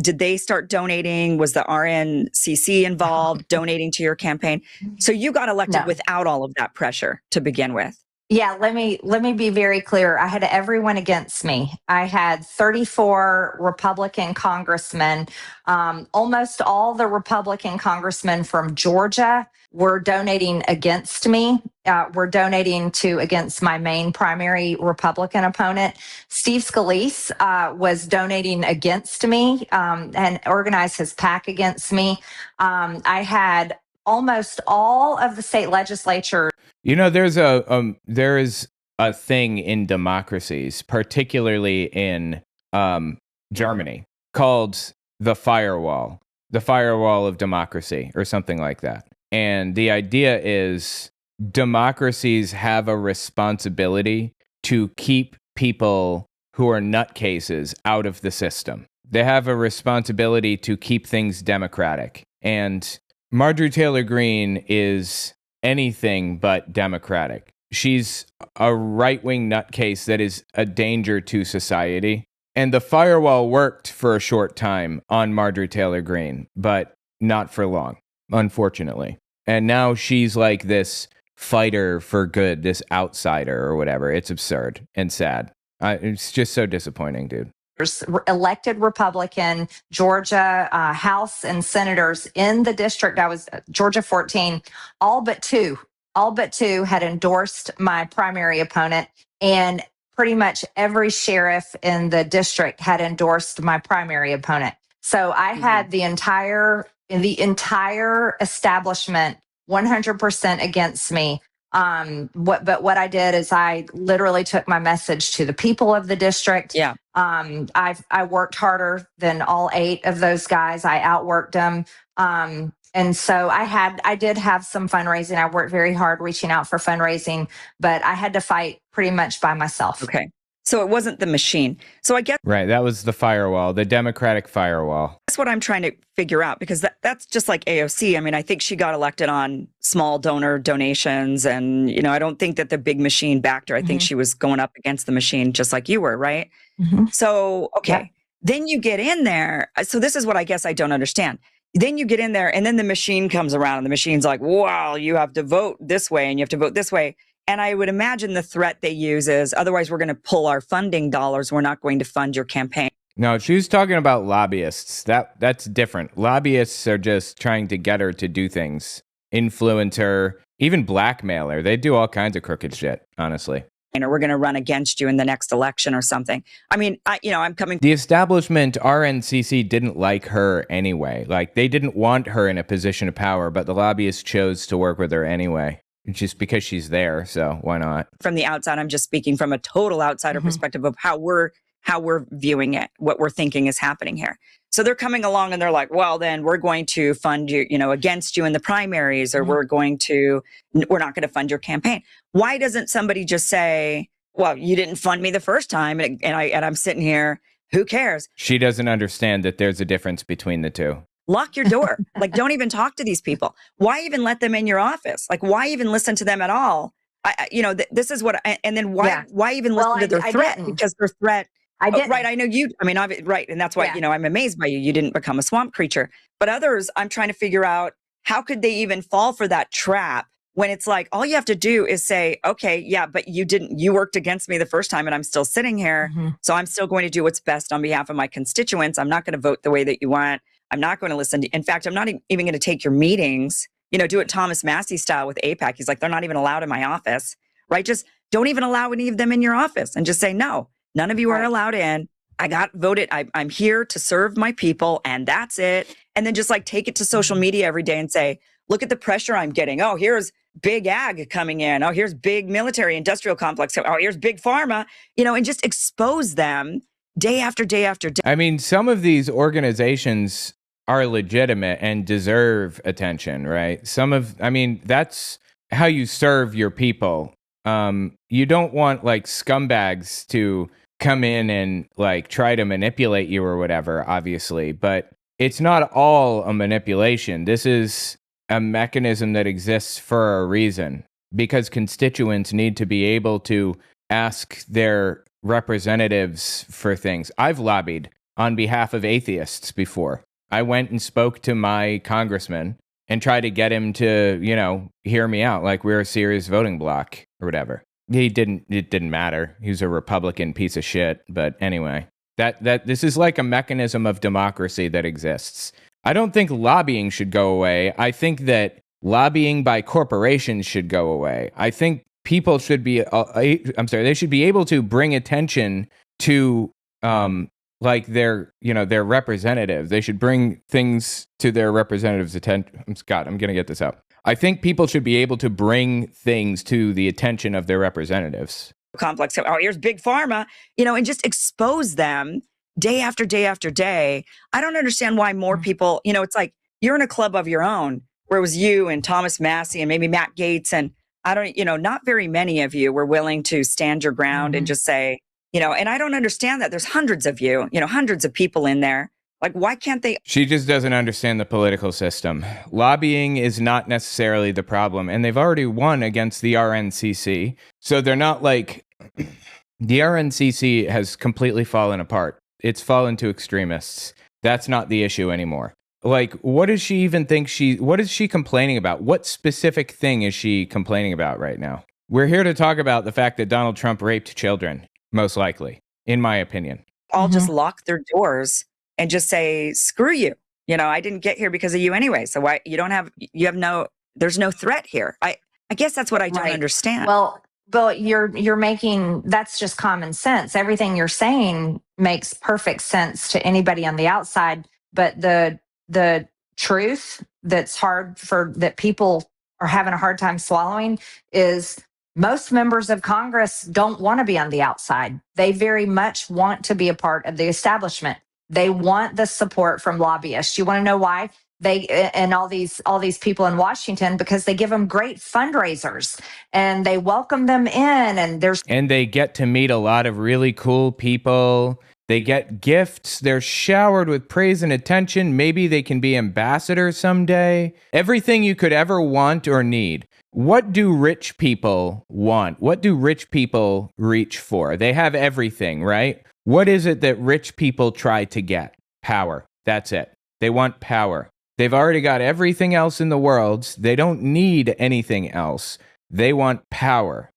did they start donating? Was the NRCC involved donating to your campaign? So you got elected without all of that pressure to begin with. Yeah, let me be very clear. I had everyone against me. I had 34 Republican congressmen. Almost all the Republican congressmen from Georgia were donating against me. Were donating against my main primary Republican opponent. Steve Scalise was donating against me and organized his PAC against me. I had almost all of the state legislatures. You know, there is a thing in democracies, particularly in Germany, called the firewall of democracy, or something like that. And the idea is democracies have a responsibility to keep people who are nutcases out of the system. They have a responsibility to keep things democratic. And Marjorie Taylor Greene is anything but democratic. She's a right-wing nutcase that is a danger to society. And the firewall worked for a short time on Marjorie Taylor Greene, but not for long, unfortunately. And now she's like this fighter for good, this outsider or whatever. It's absurd and sad. It's just so disappointing, dude. Elected Republican Georgia House and senators in the district. I was Georgia 14, all but two had endorsed my primary opponent, and pretty much every sheriff in the district had endorsed my primary opponent. So I had the entire establishment 100% against me. What I did is I literally took my message to the people of the district. Yeah. I worked harder than all 8 of those guys. I outworked them. And so I did have some fundraising. I worked very hard reaching out for fundraising, but I had to fight pretty much by myself. Okay. So it wasn't the machine. So I guess. Right. That was the firewall, the Democratic firewall. That's what I'm trying to figure out, because that's just like AOC. I mean, I think she got elected on small donor donations. And, I don't think that the big machine backed her. I think she was going up against the machine just like you were, right? So, okay. Then you get in there. So this is what I guess I don't understand. Then you get in there and then the machine comes around and the machine's like, wow, you have to vote this way and you have to vote this way. And I would imagine the threat they use is, otherwise we're going to pull our funding dollars. We're not going to fund your campaign. No, she was talking about lobbyists. That's different. Lobbyists are just trying to get her to do things, influence her, even blackmail her. They do all kinds of crooked shit, honestly. or we're going to run against you in the next election or something. I mean, I'm coming. The establishment, RNCC, didn't like her anyway. Like, they didn't want her in a position of power, but the lobbyists chose to work with her anyway, just because she's there. So why not? From the outside, I'm just speaking from a total outsider perspective of how we're viewing it, what we're thinking is happening here. So they're coming along and they're like, well, then we're going to fund you, against you in the primaries, or we're not going to fund your campaign. Why doesn't somebody just say, well, you didn't fund me the first time, and I'm sitting here, who cares? She doesn't understand that there's a difference between the two. Lock your door. Like, don't even talk to these people. Why even let them in your office? Like, why even listen to them at all? This is what, and then why even listen to their threat? Because their threat, I didn't. Right. I know you. I mean, right. And that's why, I'm amazed by you. You didn't become a swamp creature. But others, I'm trying to figure out, how could they even fall for that trap when it's like, all you have to do is say, okay, yeah, but you worked against me the first time and I'm still sitting here. So I'm still going to do what's best on behalf of my constituents. I'm not going to vote the way that you want. I'm not going to listen to, in fact, I'm not even going to take your meetings, do it Thomas Massey style with AIPAC. He's like, they're not even allowed in my office, right? Just don't even allow any of them in your office and just say, no, none of you are allowed in. I got voted. I'm here to serve my people, and that's it. And then just like take it to social media every day and say, look at the pressure I'm getting. Oh, here's big ag coming in. Oh, here's big military industrial complex. Oh, here's big pharma, and just expose them day after day after day. I mean, some of these organizations are legitimate and deserve attention, right? That's how you serve your people. You don't want like scumbags to come in and like try to manipulate you or whatever, obviously, but it's not all a manipulation. This is a mechanism that exists for a reason, because constituents need to be able to ask their representatives for things. I've lobbied on behalf of atheists before. I went and spoke to my congressman and tried to get him to, hear me out, like we're a serious voting bloc or whatever. It didn't matter. He was a Republican piece of shit. But anyway, that this is like a mechanism of democracy that exists. I don't think lobbying should go away. I think that lobbying by corporations should go away. I think people should be, they should be able to bring attention to, like their representative. They should bring things to their representative's attention. I'm going to get this out. I think people should be able to bring things to the attention of their representatives. Complex. Oh, here's big pharma, and just expose them day after day after day. I don't understand why more people, it's like you're in a club of your own, where it was you and Thomas Massey and maybe Matt Gaetz. And I don't, not very many of you were willing to stand your ground and just say, and I don't understand that. There's hundreds of you, hundreds of people in there. Like, why can't they? She just doesn't understand the political system. Lobbying is not necessarily the problem, and they've already won against the RNCC. So they're not like, the RNCC has completely fallen apart. It's fallen to extremists. That's not the issue anymore. Like, what does she even think what is she complaining about? What specific thing is she complaining about right now? We're here to talk about the fact that Donald Trump raped children, most likely, in my opinion. All just lock their doors and just say, screw you. I didn't get here because of you anyway. So why there's no threat here. I guess that's what I don't understand. Well, you're making, that's just common sense. Everything you're saying makes perfect sense to anybody on the outside. But the truth that people are having a hard time swallowing is most members of Congress don't want to be on the outside. They very much want to be a part of the establishment. They want the support from lobbyists. You want to know why? And all these people in Washington, because they give them great fundraisers and they welcome them in, and they get to meet a lot of really cool people. They get gifts. They're showered with praise and attention. Maybe they can be ambassadors someday. Everything you could ever want or need. What do rich people want? What do rich people reach for? They have everything, right? What is it that rich people try to get? Power. That's it. They want power. They've already got everything else in the world. They don't need anything else. They want power.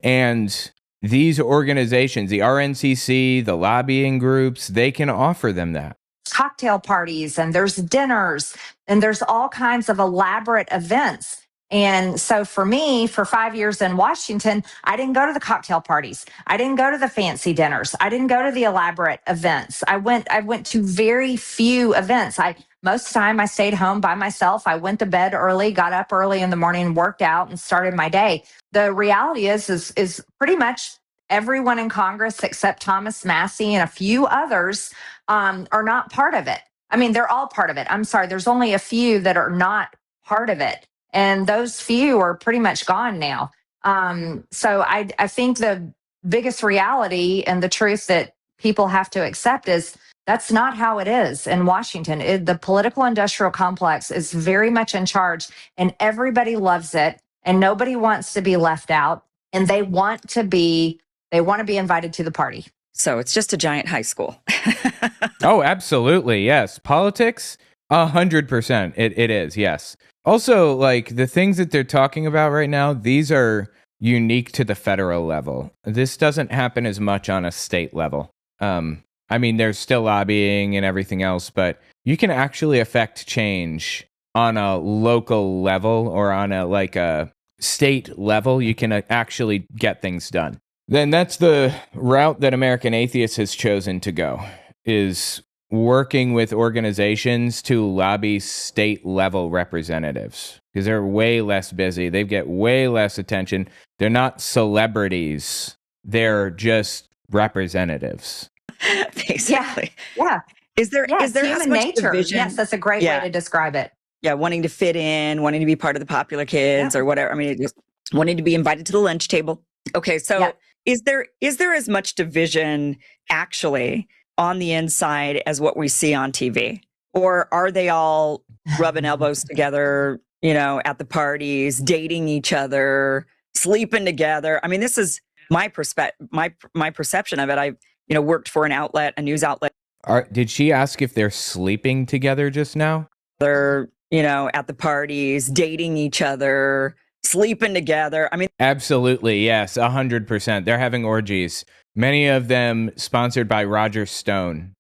And these organizations, the RNCC, the lobbying groups, they can offer them that. Cocktail parties, and there's dinners, and there's all kinds of elaborate events. And so for me, for 5 years in Washington, I didn't go to the cocktail parties. I didn't go to the fancy dinners. I didn't go to the elaborate events. I went to very few events. Most of the time I stayed home by myself. I went to bed early, got up early in the morning, worked out, and started my day. The reality is pretty much everyone in Congress except Thomas Massey and a few others are not part of it. I mean, they're all part of it. I'm sorry, there's only a few that are not part of it. And those few are pretty much gone now. So I think the biggest reality and the truth that people have to accept is that's not how it is in Washington. The political industrial complex is very much in charge, and everybody loves it, and nobody wants to be left out, and they want to be invited to the party. So it's just a giant high school. Oh, absolutely. Yes. Politics, 100%. It is. Yes. Also, like the things that they're talking about right now, these are unique to the federal level. This doesn't happen as much on a state level. I mean, there's still lobbying and everything else, but you can actually affect change on a local level or on a state level. You can actually get things done. Then that's the route that American Atheists has chosen to go, is working with organizations to lobby state level representatives because they're way less busy. They get way less attention. They're not celebrities. They're just representatives. Basically. Yeah. Is there human nature? division? Yes, that's a great way to describe it. Yeah, wanting to fit in, wanting to be part of the popular kids or whatever. I mean, just wanting to be invited to the lunch table. Okay, so is there as much division actually on the inside as what we see on TV? Or are they all rubbing elbows together, at the parties, dating each other, sleeping together? I mean, this is my perception of it. I worked for a news outlet. Did she ask if they're sleeping together just now? They're, at the parties, dating each other, sleeping together. I mean, absolutely. Yes. 100%. They're having orgies. Many of them sponsored by Roger Stone.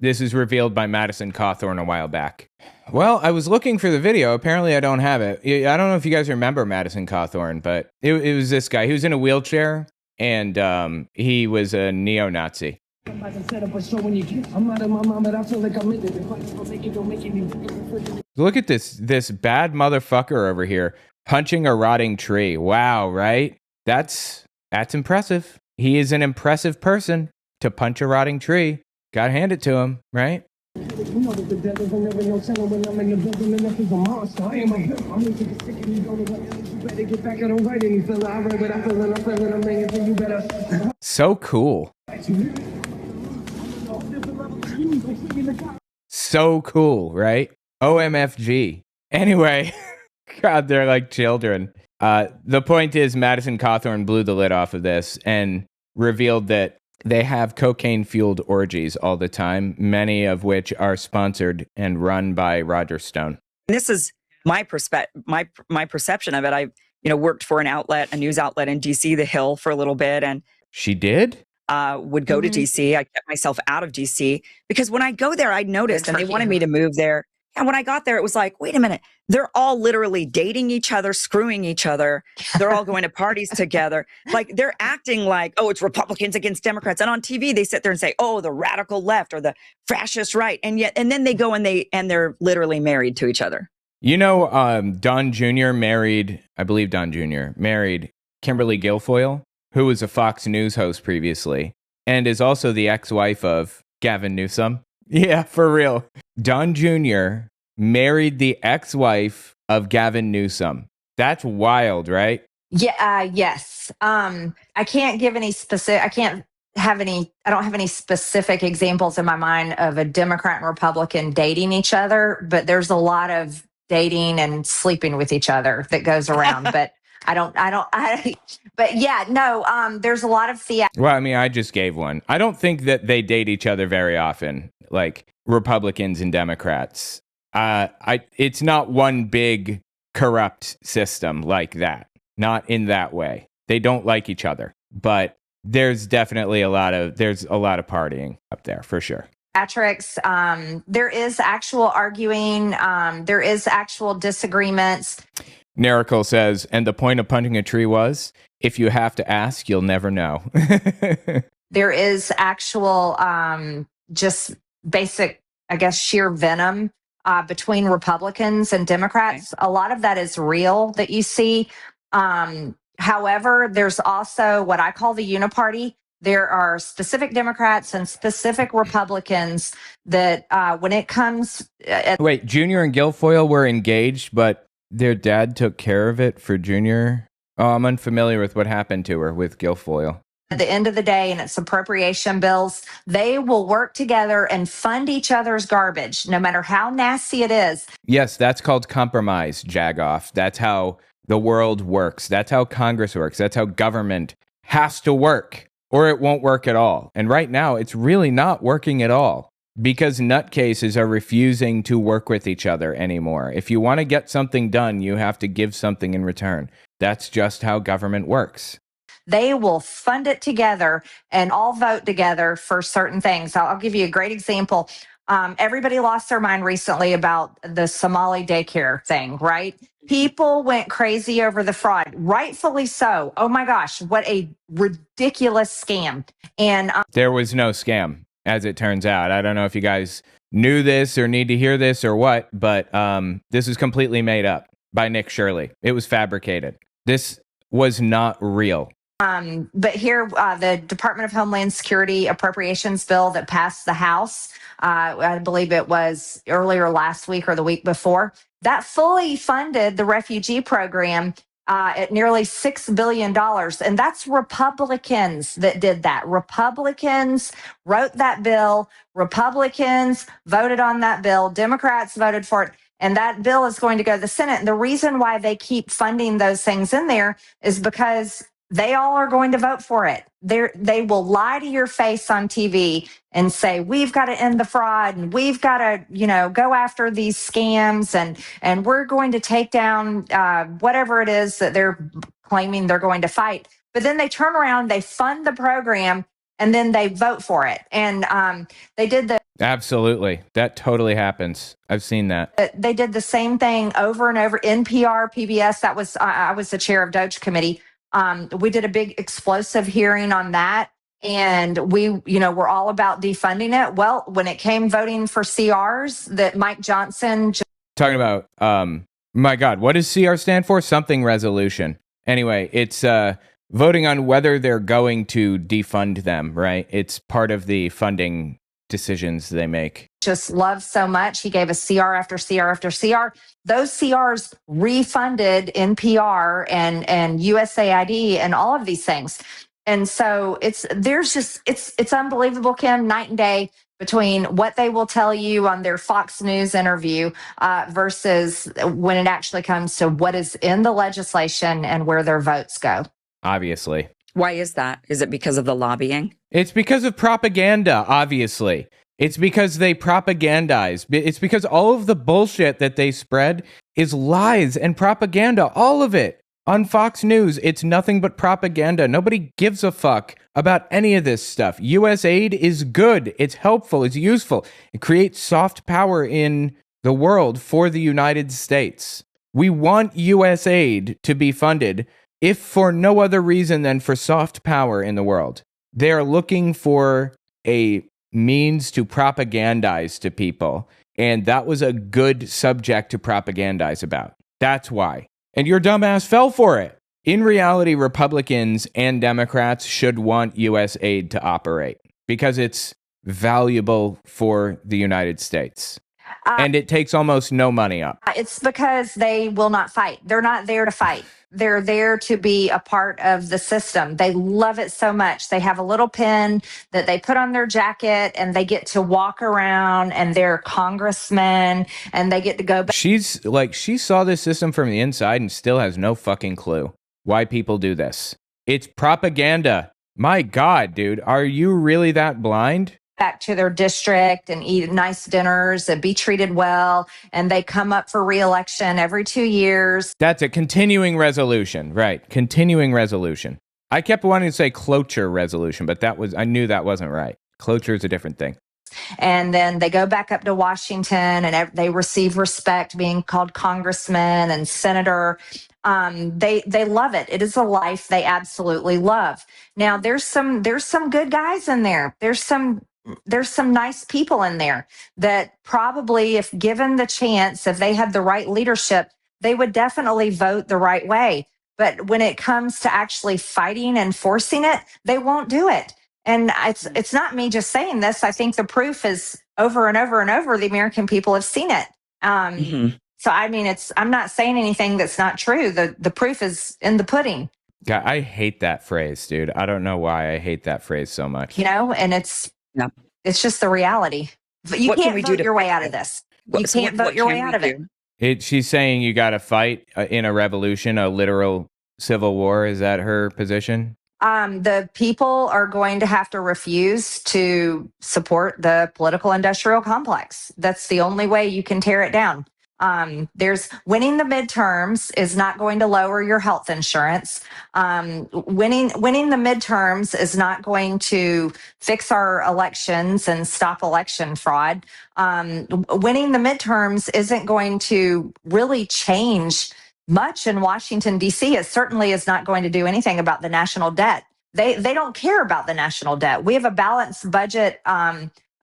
This is revealed by Madison Cawthorn a while back. Well, I was looking for the video. Apparently I don't have it. I don't know if you guys remember Madison Cawthorn, but it was this guy. He was in a wheelchair and he was a neo-Nazi. Look at this bad motherfucker over here punching a rotting tree. Wow, right? That's impressive. He is an impressive person to punch a rotting tree. Gotta hand it to him, right? So cool. So cool, right? OMFG. Anyway, God, they're like children. The point is, Madison Cawthorn blew the lid off of this and revealed that they have cocaine-fueled orgies all the time, many of which are sponsored and run by Roger Stone. This is my perception of it. I worked for a news outlet in DC, The Hill, for a little bit, and she did. Would go to DC. I kept myself out of DC because when I go there, I noticed, and they wanted me to move there. And when I got there, it was like, wait a minute, they're all literally dating each other, screwing each other. They're all going to parties together. Like they're acting like, oh, it's Republicans against Democrats. And on TV, they sit there and say, oh, the radical left or the fascist right. And then they go and they're literally married to each other. Don Jr. married Kimberly Guilfoyle, who was a Fox News host previously, and is also the ex-wife of Gavin Newsom. Yeah, for real. Don Jr. married the ex-wife of Gavin Newsom. That's wild, right? Yeah. Yes. I can't give any specific. I don't have any specific examples in my mind of a Democrat and Republican dating each other, but there's a lot of dating and sleeping with each other that goes around. But there's a lot of Well, I mean, I just gave one. I don't think that they date each other very often, like Republicans and Democrats. It's not one big corrupt system like that. Not in that way. They don't like each other, but there's definitely a lot of partying up there for sure. theatrics. There is actual arguing. There is actual disagreements. Miracle says, and the point of punching a tree was, if you have to ask, you'll never know. There is actual, just basic, I guess, sheer venom between Republicans and Democrats. A lot of that is real that you see. However, there's also what I call the uniparty. There are specific Democrats and specific Republicans that when it comes... Wait, Junior and Guilfoyle were engaged, but their dad took care of it for Junior? Oh, I'm unfamiliar with what happened to her with Guilfoyle. At the end of the day, and it's appropriation bills, they will work together and fund each other's garbage, no matter how nasty it is. Yes, that's called compromise, Jagoff. That's how the world works. That's how Congress works. That's how government has to work, or it won't work at all. And right now, it's really not working at all because nutcases are refusing to work with each other anymore. If you want to get something done, you have to give something in return. That's just how government works. They will fund it together and all vote together for certain things. I'll give you a great example. Everybody lost their mind recently about the Somali daycare thing, right? People went crazy over the fraud, rightfully so. Oh my gosh, what a ridiculous scam. And there was no scam, as it turns out. I don't know if you guys knew this or need to hear this or what, but this is completely made up by Nick Shirley. It was fabricated. This was not real. But here, the Department of Homeland Security appropriations bill that passed the House, I believe it was earlier last week or the week before, that fully funded the refugee program at nearly $6 billion. And that's Republicans that did that. Republicans wrote that bill. Republicans voted on that bill. Democrats voted for it. And that bill is going to go to the Senate. And the reason why they keep funding those things in there is because they all are going to vote for it. They will lie to your face on TV and say, we've got to end the fraud and we've got to, go after these scams and we're going to take down whatever it is that they're claiming they're going to fight. But then they turn around, they fund the program, and then they vote for it. And they did the... Absolutely. That totally happens. I've seen that. They did the same thing over and over. NPR, PBS, that was, I was the chair of Doge Committee. We did a big explosive hearing on that. And we, we're all about defunding it. Well, when it came voting for CRs that Mike Johnson... Talking about, my God, what does CR stand for? Something resolution. Anyway, it's voting on whether they're going to defund them, right? It's part of the funding decisions they make. Just love so much. He gave us CR after CR after CR. Those CRs refunded NPR and USAID and all of these things. And so it's unbelievable, Kim, night and day between what they will tell you on their Fox News interview versus when it actually comes to what is in the legislation and where their votes go. Obviously. Why is that? Is it because of the lobbying? It's because of propaganda, obviously. It's because they propagandize. It's because all of the bullshit that they spread is lies and propaganda. All of it. On Fox News, it's nothing but propaganda. Nobody gives a fuck about any of this stuff. US aid is good. It's helpful. It's useful. It creates soft power in the world for the United States. We want US aid to be funded, if for no other reason than for soft power in the world. They are looking for a means to propagandize to people, and that was a good subject to propagandize about. That's why. And your dumbass fell for it. In reality, Republicans and Democrats should want U.S. aid to operate because it's valuable for the United States. And it takes almost no money up. It's because they will not fight. They're not there to fight. They're there to be a part of the system. They love it so much. They have a little pin that they put on their jacket and they get to walk around and they're congressmen and they get to go back. She saw this system from the inside and still has no fucking clue why people do this. It's propaganda. My God, dude, are you really that blind? Back to their district and eat nice dinners and be treated well. And they come up for re-election every 2 years. That's a continuing resolution, right? Continuing resolution. I kept wanting to say cloture resolution, but I knew that wasn't right. Cloture is a different thing. and then they go back up to Washington and they receive respect being called congressman and senator. They love it. It is a life they absolutely love. Now there's some good guys in there. There's some nice people in there that probably, if given the chance, if they had the right leadership, they would definitely vote the right way. But when it comes to actually fighting and forcing it, they won't do it. And it's not me just saying this. I think the proof is over and over and over. The American people have seen it. So, I mean, I'm not saying anything that's not true. The proof is in the pudding. God, I hate that phrase, dude. I don't know why I hate that phrase so much. And it's just the reality. But you can't vote your way out of this. You can't vote your way out of it. She's saying you got to fight in a revolution, a literal civil war. Is that her position? The people are going to have to refuse to support the political industrial complex. That's the only way you can tear it down. There's winning the midterms is not going to lower your health insurance. Winning the midterms is not going to fix our elections and stop election fraud. Winning the midterms isn't going to really change much in Washington, D.C. It certainly is not going to do anything about the national debt. They don't care about the national debt. We have a balanced budget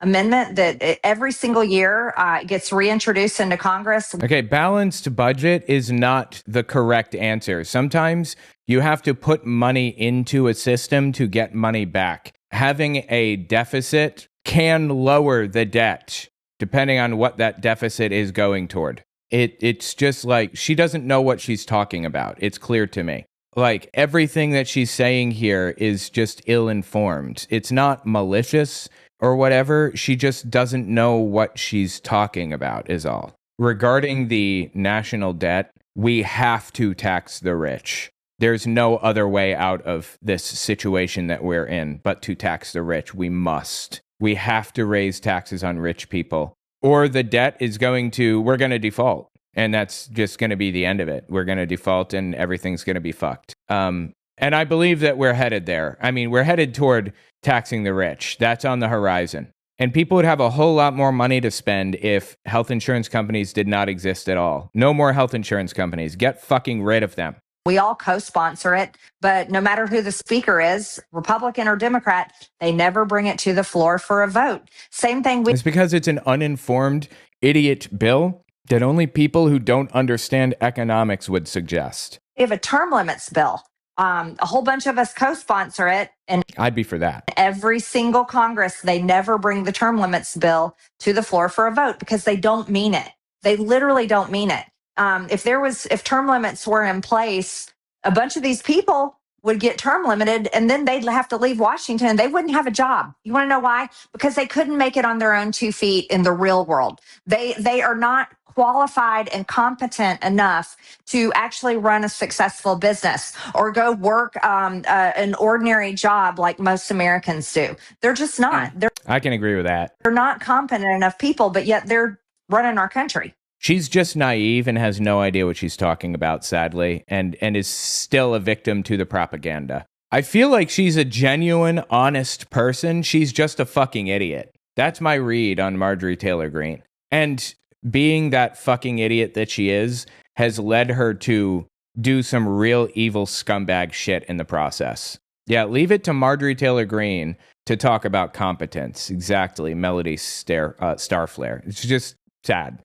amendment that every single year gets reintroduced into Congress. Okay, balanced budget is not the correct answer. Sometimes you have to put money into a system to get money back. Having a deficit can lower the debt, depending on what that deficit is going toward. It's just like, she doesn't know what she's talking about. It's clear to me. Like, everything that she's saying here is just ill-informed. It's not malicious or whatever. She just doesn't know what she's talking about, is all. Regarding the national debt, we have to tax the rich. There's no other way out of this situation that we're in but to tax the rich. We must. We have to raise taxes on rich people, or the debt is we're going to default. And that's just going to be the end of it. We're going to default and everything's going to be fucked. And I believe that we're headed there. I mean, we're headed toward taxing the rich. That's on the horizon. And people would have a whole lot more money to spend if health insurance companies did not exist at all. No more health insurance companies. Get fucking rid of them. We all co-sponsor it, but no matter who the speaker is, Republican or Democrat, they never bring it to the floor for a vote. Same thing. It's because it's an uninformed idiot bill that only people who don't understand economics would suggest. We have a term limits bill. A whole bunch of us co-sponsor it. And I'd be for that. Every single Congress, they never bring the term limits bill to the floor for a vote because they don't mean it. They literally don't mean it. If term limits were in place, a bunch of these people would get term limited and then they'd have to leave Washington. They wouldn't have a job. You want to know why? Because they couldn't make it on their own 2 feet in the real world. They are not qualified and competent enough to actually run a successful business or go work an ordinary job like most Americans do. They're just not. I can agree with that. They're not competent enough people, but yet they're running our country. She's just naive and has no idea what she's talking about, sadly, and is still a victim to the propaganda. I feel like she's a genuine, honest person. She's just a fucking idiot. That's my read on Marjorie Taylor Greene. And being that fucking idiot that she is has led her to do some real evil scumbag shit in the process. Yeah, leave it to Marjorie Taylor Greene to talk about competence. Exactly, Melody Starflare. It's just sad.